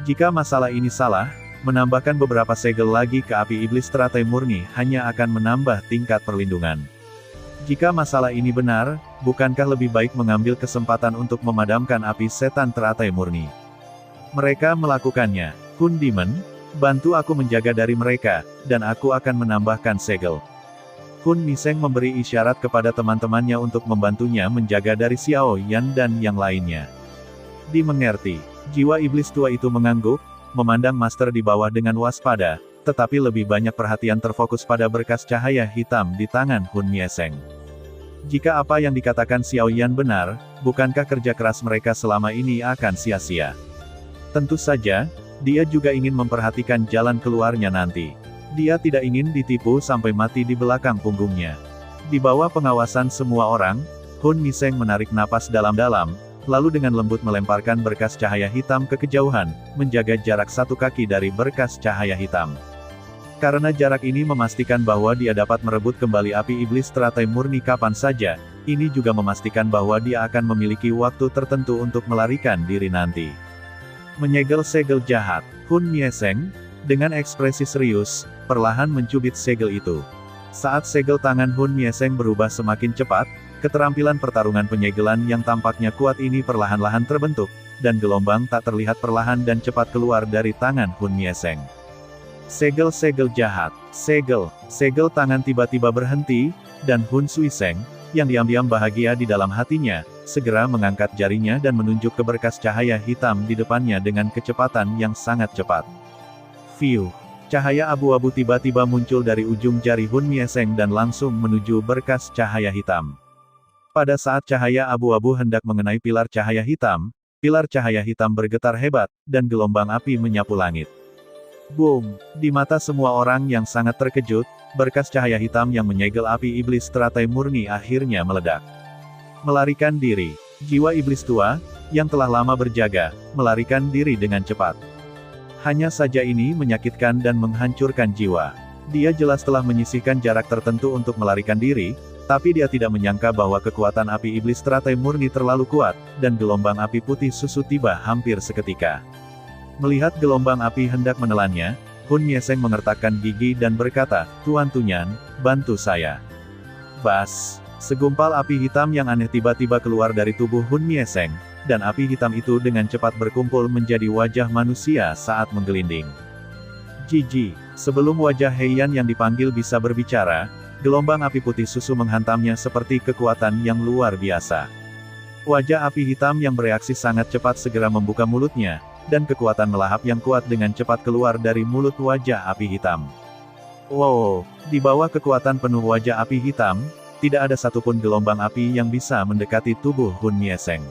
Jika masalah ini salah, menambahkan beberapa segel lagi ke api iblis teratai murni hanya akan menambah tingkat perlindungan. Jika masalah ini benar, bukankah lebih baik mengambil kesempatan untuk memadamkan api setan teratai murni? Mereka melakukannya. Hun Demon, bantu aku menjaga dari mereka, dan aku akan menambahkan segel. Hun Miseng memberi isyarat kepada teman-temannya untuk membantunya menjaga dari Xiao Yan dan yang lainnya. Dimengerti. Jiwa iblis tua itu mengangguk, memandang master di bawah dengan waspada, tetapi lebih banyak perhatian terfokus pada berkas cahaya hitam di tangan Hun Mieseng. Jika apa yang dikatakan Xiao Yan benar, bukankah kerja keras mereka selama ini akan sia-sia? Tentu saja, dia juga ingin memperhatikan jalan keluarnya nanti. Dia tidak ingin ditipu sampai mati di belakang punggungnya. Di bawah pengawasan semua orang, Hun Miseng menarik napas dalam-dalam, lalu dengan lembut melemparkan berkas cahaya hitam ke kejauhan, menjaga jarak 1 kaki dari berkas cahaya hitam. Karena jarak ini memastikan bahwa dia dapat merebut kembali api iblis teratai murni kapan saja, ini juga memastikan bahwa dia akan memiliki waktu tertentu untuk melarikan diri nanti. Menyegel segel jahat, Hun Mieseng, dengan ekspresi serius, perlahan mencubit segel itu. Saat segel tangan Hun Mieseng berubah semakin cepat, keterampilan pertarungan penyegelan yang tampaknya kuat ini perlahan-lahan terbentuk, dan gelombang tak terlihat perlahan dan cepat keluar dari tangan Hun Mieseng. Segel-segel jahat, segel tangan tiba-tiba berhenti, dan Hun Suiseng, yang diam-diam bahagia di dalam hatinya, segera mengangkat jarinya dan menunjuk ke berkas cahaya hitam di depannya dengan kecepatan yang sangat cepat. Fiu! Cahaya abu-abu tiba-tiba muncul dari ujung jari Hun Mieseng dan langsung menuju berkas cahaya hitam. Pada saat cahaya abu-abu hendak mengenai pilar cahaya hitam bergetar hebat, dan gelombang api menyapu langit. Boom! Di mata semua orang yang sangat terkejut, berkas cahaya hitam yang menyegel api iblis teratai murni akhirnya meledak. Melarikan diri. Jiwa iblis tua, yang telah lama berjaga, melarikan diri dengan cepat. Hanya saja ini menyakitkan dan menghancurkan jiwa. Dia jelas telah menyisihkan jarak tertentu untuk melarikan diri, tapi dia tidak menyangka bahwa kekuatan api iblis teratai murni terlalu kuat, dan gelombang api putih susu tiba hampir seketika. Melihat gelombang api hendak menelannya, Hun Mieseng mengertakkan gigi dan berkata, "Tuan Tunyan, bantu saya." Bas! Segumpal api hitam yang aneh tiba-tiba keluar dari tubuh Hun Mieseng, dan api hitam itu dengan cepat berkumpul menjadi wajah manusia saat menggelinding. Jiji! Sebelum wajah Heian yang dipanggil bisa berbicara, gelombang api putih susu menghantamnya seperti kekuatan yang luar biasa. Wajah api hitam yang bereaksi sangat cepat segera membuka mulutnya, dan kekuatan melahap yang kuat dengan cepat keluar dari mulut wajah api hitam. Wow! Di bawah kekuatan penuh wajah api hitam, tidak ada satupun gelombang api yang bisa mendekati tubuh Hun Mieseng.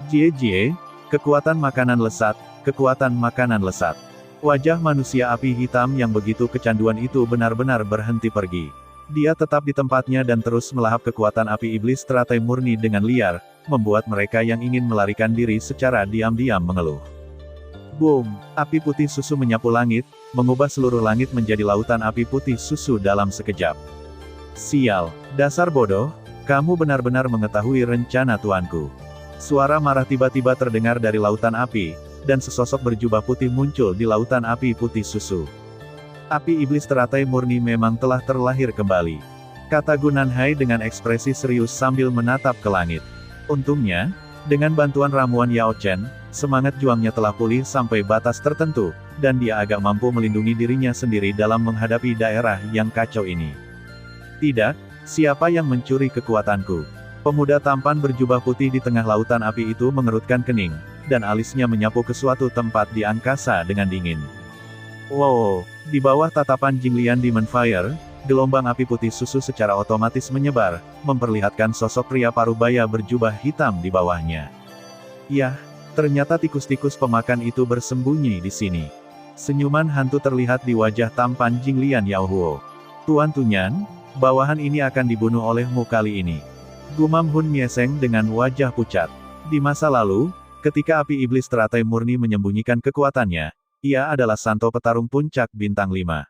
Jie, kekuatan makanan lesat, kekuatan makanan lesat. Wajah manusia api hitam yang begitu kecanduan itu benar-benar berhenti pergi. Dia tetap di tempatnya dan terus melahap kekuatan api iblis teratai murni dengan liar, membuat mereka yang ingin melarikan diri secara diam-diam mengeluh. Boom! Api putih susu menyapu langit, mengubah seluruh langit menjadi lautan api putih susu dalam sekejap. Sial! Dasar bodoh, kamu benar-benar mengetahui rencana tuanku. Suara marah tiba-tiba terdengar dari lautan api, dan sesosok berjubah putih muncul di lautan api putih susu. Api iblis teratai murni memang telah terlahir kembali, kata Gu Nanhai dengan ekspresi serius sambil menatap ke langit. Untungnya, dengan bantuan ramuan Yao Chen, semangat juangnya telah pulih sampai batas tertentu, dan dia agak mampu melindungi dirinya sendiri dalam menghadapi daerah yang kacau ini. Tidak, siapa yang mencuri kekuatanku? Pemuda tampan berjubah putih di tengah lautan api itu mengerutkan kening, dan alisnya menyapu ke suatu tempat di angkasa dengan dingin. Wow, di bawah tatapan Jinglian Demon Fire, gelombang api putih susu secara otomatis menyebar, memperlihatkan sosok pria parubaya berjubah hitam di bawahnya. Yah, ternyata tikus-tikus pemakan itu bersembunyi di sini. Senyuman hantu terlihat di wajah tampan Jinglian Yaohuo. Tuan Tunyan, bawahan ini akan dibunuh olehmu kali ini, gumam Hun Mieseng dengan wajah pucat. Di masa lalu, ketika api iblis teratai murni menyembunyikan kekuatannya, ia adalah Santo Petarung Puncak Bintang 5.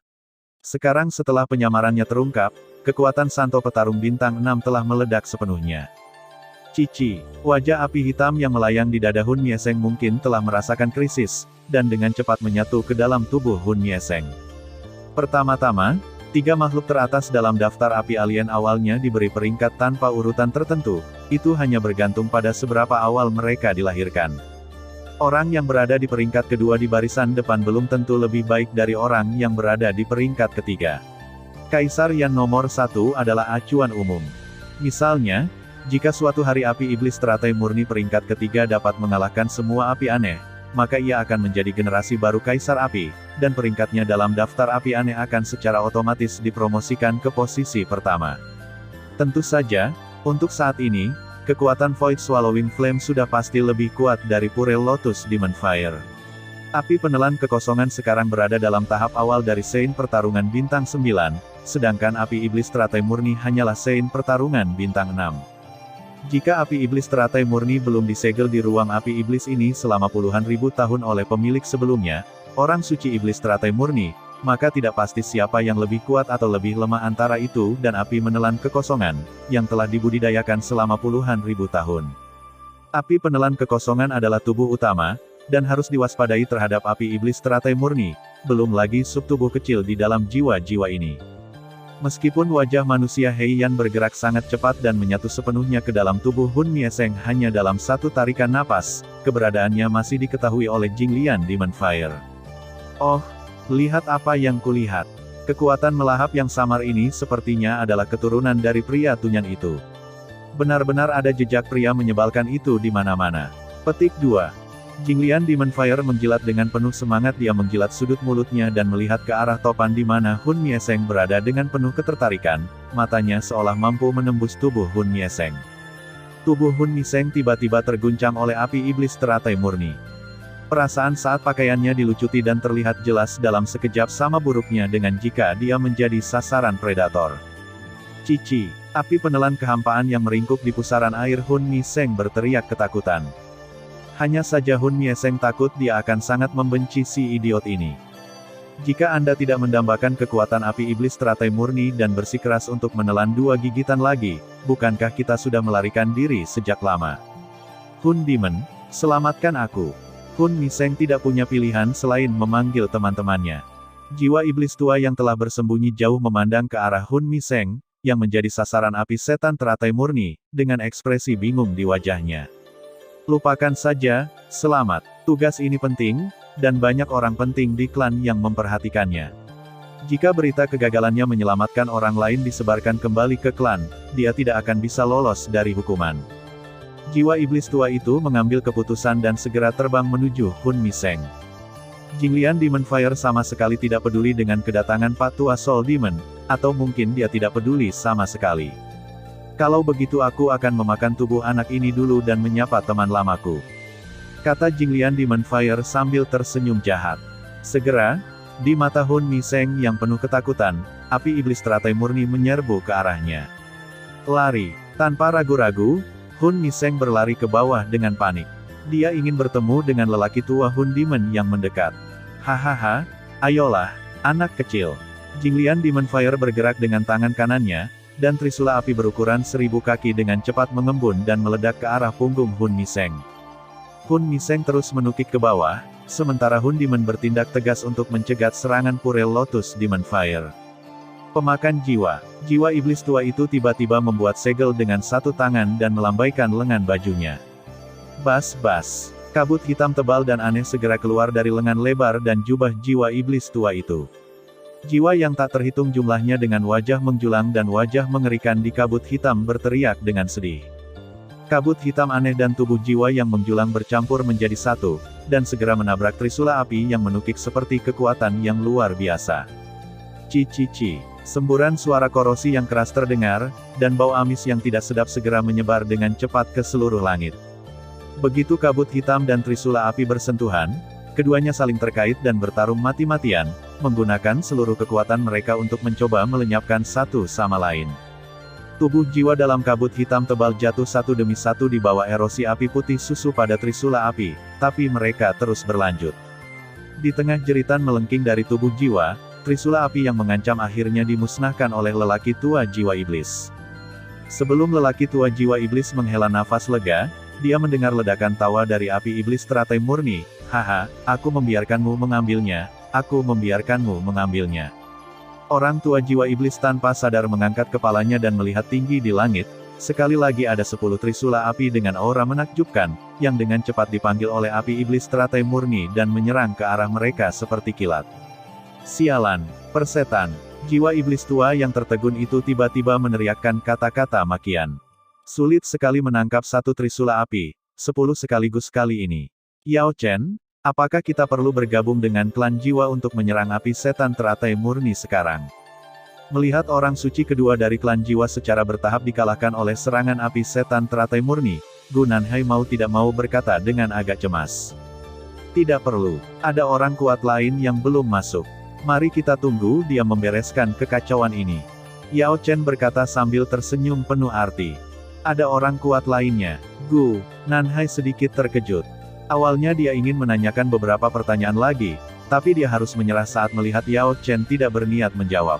Sekarang setelah penyamarannya terungkap, kekuatan Santo Petarung Bintang 6 telah meledak sepenuhnya. Cici, wajah api hitam yang melayang di dada Hun Mieseng mungkin telah merasakan krisis, dan dengan cepat menyatu ke dalam tubuh Hun Mieseng. Pertama-tama, 3 makhluk teratas dalam daftar api alien awalnya diberi peringkat tanpa urutan tertentu, itu hanya bergantung pada seberapa awal mereka dilahirkan. Orang yang berada di peringkat kedua di barisan depan belum tentu lebih baik dari orang yang berada di peringkat ketiga. Kaisar yang nomor 1 adalah acuan umum. Misalnya, jika suatu hari api iblis teratai murni peringkat ketiga dapat mengalahkan semua api aneh, maka ia akan menjadi generasi baru Kaisar Api, dan peringkatnya dalam daftar api aneh akan secara otomatis dipromosikan ke posisi pertama. Tentu saja, untuk saat ini, kekuatan Void Swallowing Flame sudah pasti lebih kuat dari Purel Lotus Demon Fire. Api penelan kekosongan sekarang berada dalam tahap awal dari Sein Pertarungan Bintang 9, sedangkan api iblis teratai murni hanyalah Sein Pertarungan Bintang 6. Jika api iblis teratai murni belum disegel di ruang api iblis ini selama puluhan ribu tahun oleh pemilik sebelumnya, orang suci iblis teratai murni, maka tidak pasti siapa yang lebih kuat atau lebih lemah antara itu dan api menelan kekosongan, yang telah dibudidayakan selama puluhan ribu tahun. Api penelan kekosongan adalah tubuh utama, dan harus diwaspadai terhadap api iblis teratai murni, belum lagi subtubuh kecil di dalam jiwa-jiwa ini. Meskipun wajah manusia Heian bergerak sangat cepat dan menyatu sepenuhnya ke dalam tubuh Hun Mieseng hanya dalam satu tarikan napas, keberadaannya masih diketahui oleh Jinglian Demon Fire. Oh, lihat apa yang kulihat. Kekuatan melahap yang samar ini sepertinya adalah keturunan dari pria Tunyan itu. Benar-benar ada jejak pria menyebalkan itu di mana-mana. Petik 2. Jinglian Demon Fire menjilat dengan penuh semangat. Dia menjilat sudut mulutnya dan melihat ke arah topan di mana Hun Mieseng berada dengan penuh ketertarikan, matanya seolah mampu menembus tubuh Hun Mieseng. Tubuh Hun Mieseng tiba-tiba terguncang oleh api iblis teratai murni. Perasaan saat pakaiannya dilucuti dan terlihat jelas dalam sekejap sama buruknya dengan jika dia menjadi sasaran predator. Cici, api penelan kehampaan yang meringkuk di pusaran air Hun Mieseng berteriak ketakutan. Hanya saja Hun Mieseng takut dia akan sangat membenci si idiot ini. Jika Anda tidak mendambakan kekuatan api iblis teratai murni dan bersikeras untuk menelan 2 gigitan lagi, bukankah kita sudah melarikan diri sejak lama? Hun Demon, selamatkan aku. Hun Mieseng tidak punya pilihan selain memanggil teman-temannya. Jiwa iblis tua yang telah bersembunyi jauh memandang ke arah Hun Mieseng, yang menjadi sasaran api setan teratai murni, dengan ekspresi bingung di wajahnya. Lupakan saja, selamat. Tugas ini penting, dan banyak orang penting di klan yang memperhatikannya. Jika berita kegagalannya menyelamatkan orang lain disebarkan kembali ke klan, dia tidak akan bisa lolos dari hukuman. Jiwa iblis tua itu mengambil keputusan dan segera terbang menuju Hun Mieseng. Jinglian Demon Fire sama sekali tidak peduli dengan kedatangan Pak Tua Soul Demon, atau mungkin dia tidak peduli sama sekali. Kalau begitu aku akan memakan tubuh anak ini dulu dan menyapa teman lamaku, kata Jinglian Demon Fire sambil tersenyum jahat. Segera, di mata Hun Mieseng yang penuh ketakutan, api iblis teratai murni menyerbu ke arahnya. Lari. Tanpa ragu-ragu, Hun Mieseng berlari ke bawah dengan panik. Dia ingin bertemu dengan lelaki tua Hun Demon yang mendekat. Hahaha, ayolah, anak kecil. Jinglian Demon Fire bergerak dengan tangan kanannya, dan trisula api berukuran 1000 kaki dengan cepat mengembun dan meledak ke arah punggung Hun Mieseng. Hun Miseng terus menukik ke bawah, sementara Hun Demon bertindak tegas untuk mencegat serangan Purel Lotus Demon Fire. Pemakan jiwa. Jiwa iblis tua itu tiba-tiba membuat segel dengan satu tangan dan melambaikan lengan bajunya. Bas-bas. Kabut hitam tebal dan aneh segera keluar dari lengan lebar dan jubah jiwa iblis tua itu. Jiwa yang tak terhitung jumlahnya dengan wajah menjulang dan wajah mengerikan di kabut hitam berteriak dengan sedih. Kabut hitam aneh dan tubuh jiwa yang menjulang bercampur menjadi satu, dan segera menabrak trisula api yang menukik seperti kekuatan yang luar biasa. Ci-ci-ci. Semburan suara korosi yang keras terdengar, dan bau amis yang tidak sedap segera menyebar dengan cepat ke seluruh langit. Begitu kabut hitam dan trisula api bersentuhan, keduanya saling terkait dan bertarung mati-matian, menggunakan seluruh kekuatan mereka untuk mencoba melenyapkan satu sama lain. Tubuh jiwa dalam kabut hitam tebal jatuh satu demi satu di bawah erosi api putih susu pada trisula api, tapi mereka terus berlanjut. Di tengah jeritan melengking dari tubuh jiwa, trisula api yang mengancam akhirnya dimusnahkan oleh lelaki tua jiwa iblis. Sebelum lelaki tua jiwa iblis menghela nafas lega, dia mendengar ledakan tawa dari api iblis teratai murni. Haha, aku membiarkanmu mengambilnya, aku membiarkanmu mengambilnya. Orang tua jiwa iblis tanpa sadar mengangkat kepalanya dan melihat tinggi di langit. Sekali lagi ada 10 trisula api dengan aura menakjubkan, yang dengan cepat dipanggil oleh api iblis teratai murni dan menyerang ke arah mereka seperti kilat. Sialan, persetan. Jiwa iblis tua yang tertegun itu tiba-tiba meneriakkan kata-kata makian. Sulit sekali menangkap satu trisula api, 10 sekaligus kali ini. Yao Chen, apakah kita perlu bergabung dengan klan jiwa untuk menyerang api setan teratai murni sekarang? Melihat orang suci kedua dari klan jiwa secara bertahap dikalahkan oleh serangan api setan teratai murni, Gu Nanhai mau tidak mau berkata dengan agak cemas. Tidak perlu, ada orang kuat lain yang belum masuk. Mari kita tunggu dia membereskan kekacauan ini. Yao Chen berkata sambil tersenyum penuh arti. Ada orang kuat lainnya. Gu Nanhai sedikit terkejut. Awalnya dia ingin menanyakan beberapa pertanyaan lagi, tapi dia harus menyerah saat melihat Yao Chen tidak berniat menjawab.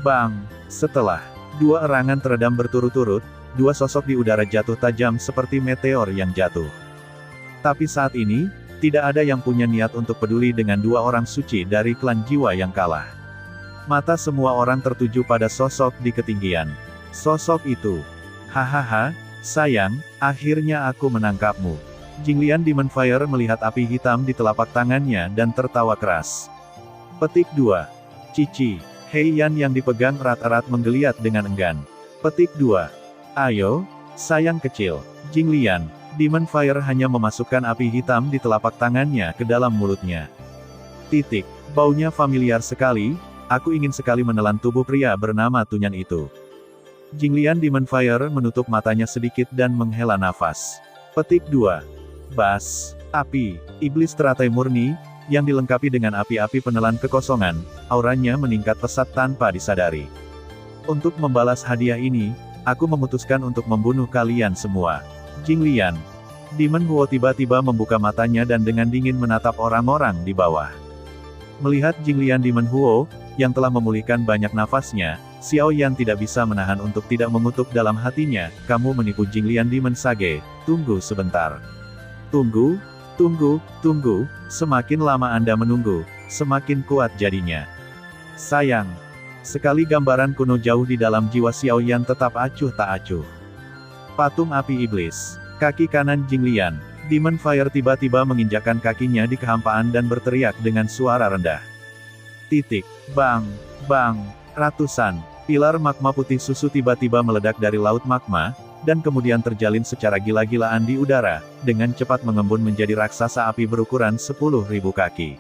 Bang. Setelah 2 erangan teredam berturut-turut, 2 sosok di udara jatuh tajam seperti meteor yang jatuh. Tapi saat ini, tidak ada yang punya niat untuk peduli dengan 2 orang suci dari klan jiwa yang kalah. Mata semua orang tertuju pada sosok di ketinggian. Sosok itu. Hahaha, sayang, akhirnya aku menangkapmu. Jinglian Demon Fire melihat api hitam di telapak tangannya dan tertawa keras. Petik 2. Cici. Hei Yan yang dipegang erat-erat menggeliat dengan enggan. Petik 2. Ayo, sayang kecil. Jinglian. Demon Fire hanya memasukkan api hitam di telapak tangannya ke dalam mulutnya. Baunya familiar sekali, aku ingin sekali menelan tubuh pria bernama Tunyan itu. Jinglian Demon Fire menutup matanya sedikit dan menghela nafas. Petik 2. Bas. Api. Iblis teratai murni, yang dilengkapi dengan api-api penelan kekosongan, auranya meningkat pesat tanpa disadari. Untuk membalas hadiah ini, aku memutuskan untuk membunuh kalian semua. Jinglian. Demon Huo tiba-tiba membuka matanya dan dengan dingin menatap orang-orang di bawah. Melihat Jinglian Demon Huo, yang telah memulihkan banyak nafasnya, Xiao Yan tidak bisa menahan untuk tidak mengutuk dalam hatinya, kamu menipu Jinglian Demon Sage, tunggu sebentar. Tunggu, semakin lama Anda menunggu, semakin kuat jadinya. Sayang. Sekali gambaran kuno jauh di dalam jiwa Xiao Yan tetap acuh tak acuh. Patung api iblis. Kaki kanan Jinglian Demon Fire tiba-tiba menginjakkan kakinya di kehampaan dan berteriak dengan suara rendah. Bang. Ratusan pilar magma putih susu tiba-tiba meledak dari laut magma, dan kemudian terjalin secara gila-gilaan di udara, dengan cepat mengembun menjadi raksasa api berukuran 10.000 kaki.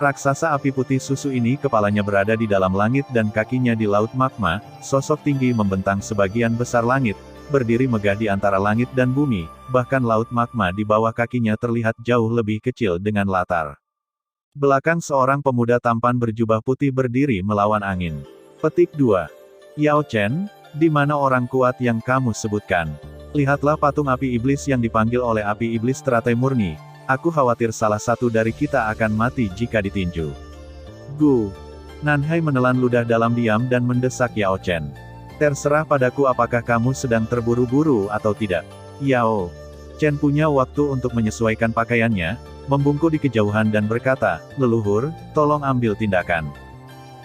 Raksasa api putih susu ini kepalanya berada di dalam langit dan kakinya di laut magma, sosok tinggi membentang sebagian besar langit, berdiri megah di antara langit dan bumi, bahkan laut magma di bawah kakinya terlihat jauh lebih kecil dengan latar belakang seorang pemuda tampan berjubah putih berdiri melawan angin. Petik 2. Yao Chen, di mana orang kuat yang kamu sebutkan? Lihatlah patung api iblis yang dipanggil oleh api iblis teratai murni, aku khawatir salah satu dari kita akan mati jika ditinju. Gu Nanhai menelan ludah dalam diam dan mendesak Yao Chen. Terserah padaku apakah kamu sedang terburu-buru atau tidak. Yao Chen punya waktu untuk menyesuaikan pakaiannya, membungkuk di kejauhan dan berkata, "Leluhur, tolong ambil tindakan."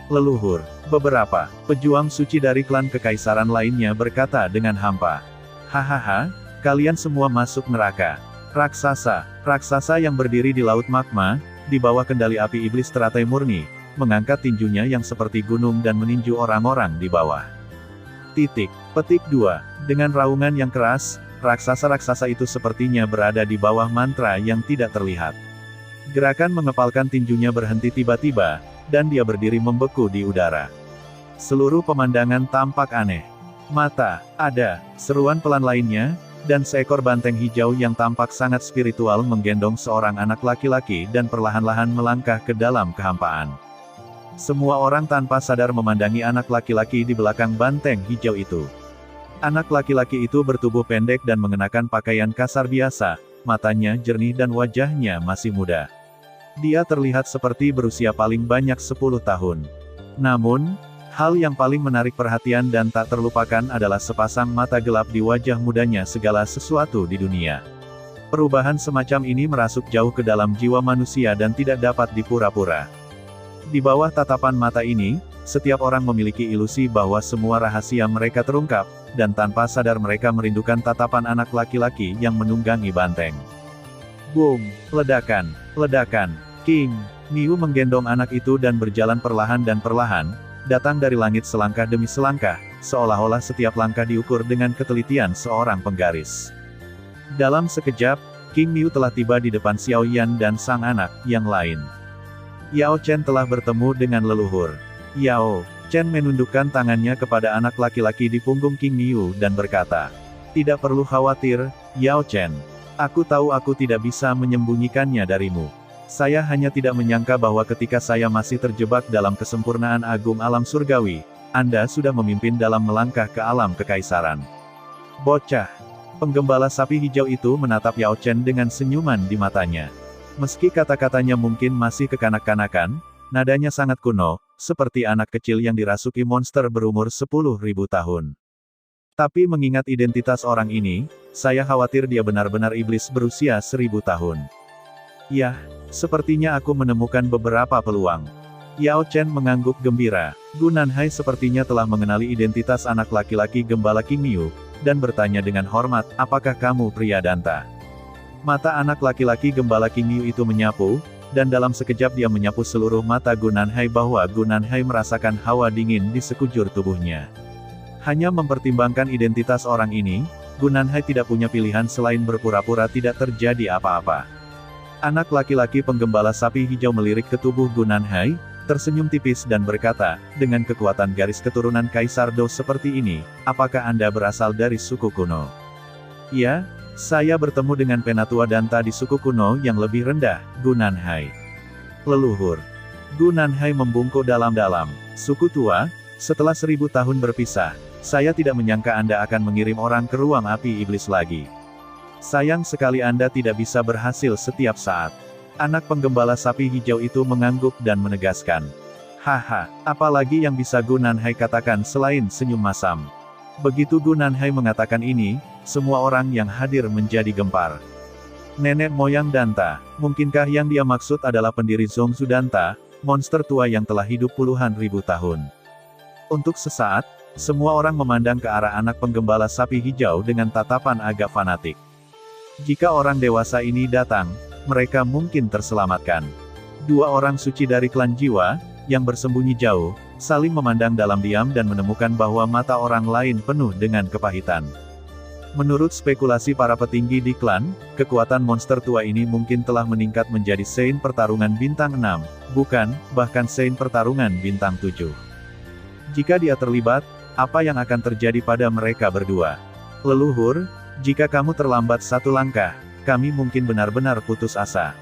"Leluhur." Beberapa pejuang suci dari klan kekaisaran lainnya berkata dengan hampa. "Hahaha, kalian semua masuk neraka." Raksasa yang berdiri di laut magma, di bawah kendali api iblis teratai murni, mengangkat tinjunya yang seperti gunung dan meninju orang-orang di bawah. Petik 2. Dengan raungan yang keras, raksasa-raksasa itu sepertinya berada di bawah mantra yang tidak terlihat. Gerakan mengepalkan tinjunya berhenti tiba-tiba, dan dia berdiri membeku di udara. Seluruh pemandangan tampak aneh. Mata, ada, seruan pelan lainnya, dan seekor banteng hijau yang tampak sangat spiritual menggendong seorang anak laki-laki dan perlahan-lahan melangkah ke dalam kehampaan. Semua orang tanpa sadar memandangi anak laki-laki di belakang banteng hijau itu. Anak laki-laki itu bertubuh pendek dan mengenakan pakaian kasar biasa, matanya jernih dan wajahnya masih muda. Dia terlihat seperti berusia paling banyak 10 tahun. Namun, hal yang paling menarik perhatian dan tak terlupakan adalah sepasang mata gelap di wajah mudanya segala sesuatu di dunia. Perubahan semacam ini merasuk jauh ke dalam jiwa manusia dan tidak dapat dipura-pura. Di bawah tatapan mata ini, setiap orang memiliki ilusi bahwa semua rahasia mereka terungkap, dan tanpa sadar mereka merindukan tatapan anak laki-laki yang menunggangi banteng. Boom! Ledakan! King Miu menggendong anak itu dan berjalan perlahan dan perlahan, datang dari langit selangkah demi selangkah, seolah-olah setiap langkah diukur dengan ketelitian seorang penggaris. Dalam sekejap, King Miu telah tiba di depan Xiao Yan dan sang anak yang lain. Yao Chen telah bertemu dengan leluhur. Yao Chen menundukkan tangannya kepada anak laki-laki di punggung King Miu dan berkata, "Tidak perlu khawatir, Yao Chen. Aku tahu aku tidak bisa menyembunyikannya darimu. Saya hanya tidak menyangka bahwa ketika saya masih terjebak dalam kesempurnaan agung alam surgawi, Anda sudah memimpin dalam melangkah ke alam kekaisaran." Bocah. Penggembala sapi hijau itu menatap Yao Chen dengan senyuman di matanya. Meski kata-katanya mungkin masih kekanak-kanakan, nadanya sangat kuno, seperti anak kecil yang dirasuki monster berumur 10.000 tahun. Tapi mengingat identitas orang ini, saya khawatir dia benar-benar iblis berusia 1000 tahun. Yah, sepertinya aku menemukan beberapa peluang. Yao Chen mengangguk gembira. Gu Nanhai sepertinya telah mengenali identitas anak laki-laki gembala King Miu, dan bertanya dengan hormat, "Apakah kamu pria Danta?" Mata anak laki-laki gembala King Miu itu menyapu, dan dalam sekejap dia menyapu seluruh mata Gu Nanhai bahwa Gu Nanhai merasakan hawa dingin di sekujur tubuhnya. Hanya mempertimbangkan identitas orang ini, Gu Nanhai tidak punya pilihan selain berpura-pura tidak terjadi apa-apa. Anak laki-laki penggembala sapi hijau melirik ke tubuh Gu Nanhai, tersenyum tipis dan berkata, "Dengan kekuatan garis keturunan Kaisar Dou seperti ini, apakah Anda berasal dari suku kuno?" "Ya, saya bertemu dengan penatua Danta di suku kuno yang lebih rendah, Gu Nanhai." "Leluhur." Gu Nanhai membungkuk dalam-dalam. "Suku tua, setelah 1000 tahun berpisah, saya tidak menyangka Anda akan mengirim orang ke ruang api iblis lagi. Sayang sekali Anda tidak bisa berhasil setiap saat." Anak penggembala sapi hijau itu mengangguk dan menegaskan. "Haha, apalagi yang bisa Gu Nanhai katakan selain senyum masam?" Begitu Gu Nanhai mengatakan ini, semua orang yang hadir menjadi gempar. Nenek moyang Danta, mungkinkah yang dia maksud adalah pendiri Zongzu Danta, monster tua yang telah hidup puluhan ribu tahun? Untuk sesaat, semua orang memandang ke arah anak penggembala sapi hijau dengan tatapan agak fanatik. Jika orang dewasa ini datang, mereka mungkin terselamatkan. Dua orang suci dari klan jiwa, yang bersembunyi jauh, saling memandang dalam diam dan menemukan bahwa mata orang lain penuh dengan kepahitan. Menurut spekulasi para petinggi di klan, kekuatan monster tua ini mungkin telah meningkat menjadi Sein pertarungan bintang 6, bukan, bahkan Sein pertarungan bintang 7. Jika dia terlibat, apa yang akan terjadi pada mereka berdua? "Leluhur, jika kamu terlambat satu langkah, kami mungkin benar-benar putus asa.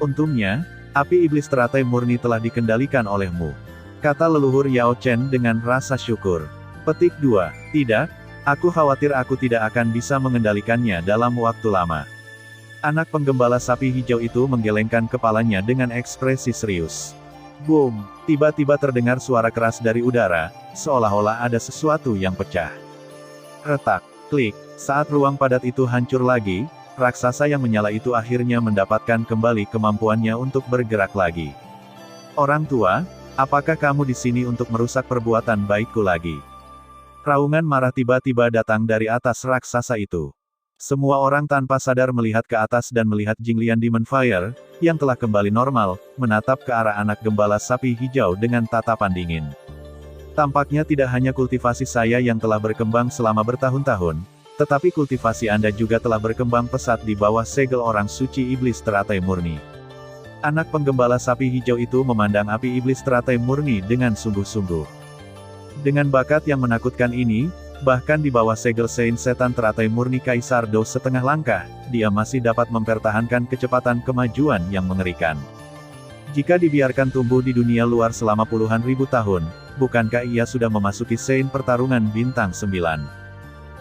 Untungnya, api iblis teratai murni telah dikendalikan olehmu," kata leluhur Yao Chen dengan rasa syukur. Petik 2. "Tidak, aku khawatir aku tidak akan bisa mengendalikannya dalam waktu lama." Anak penggembala sapi hijau itu menggelengkan kepalanya dengan ekspresi serius. Boom! Tiba-tiba terdengar suara keras dari udara, seolah-olah ada sesuatu yang pecah. Retak, klik, saat ruang padat itu hancur lagi, raksasa yang menyala itu akhirnya mendapatkan kembali kemampuannya untuk bergerak lagi. Orang tua, apakah kamu di sini untuk merusak perbuatan baikku lagi? Raungan marah tiba-tiba datang dari atas raksasa itu. Semua orang tanpa sadar melihat ke atas dan melihat Jinglian Demon Fire, yang telah kembali normal, menatap ke arah anak gembala sapi hijau dengan tatapan dingin. Tampaknya tidak hanya kultivasi saya yang telah berkembang selama bertahun-tahun, tetapi kultivasi Anda juga telah berkembang pesat di bawah segel orang suci iblis teratai murni. Anak penggembala sapi hijau itu memandang api iblis teratai murni dengan sungguh-sungguh. Dengan bakat yang menakutkan ini, bahkan di bawah segel Saint Setan teratai murni Kaisar Do setengah langkah, dia masih dapat mempertahankan kecepatan kemajuan yang mengerikan. Jika dibiarkan tumbuh di dunia luar selama puluhan ribu tahun, bukankah ia sudah memasuki Saint pertarungan bintang 9?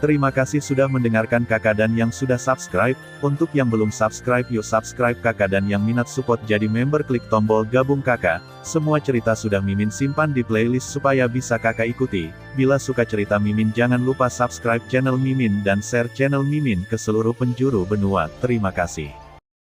Terima kasih sudah mendengarkan kakak dan yang sudah subscribe. Untuk yang belum subscribe yuk subscribe kakak, dan yang minat support jadi member klik tombol gabung kakak. Semua cerita sudah Mimin simpan di playlist supaya bisa kakak ikuti. Bila suka cerita Mimin jangan lupa subscribe channel Mimin dan share channel Mimin ke seluruh penjuru benua. Terima kasih.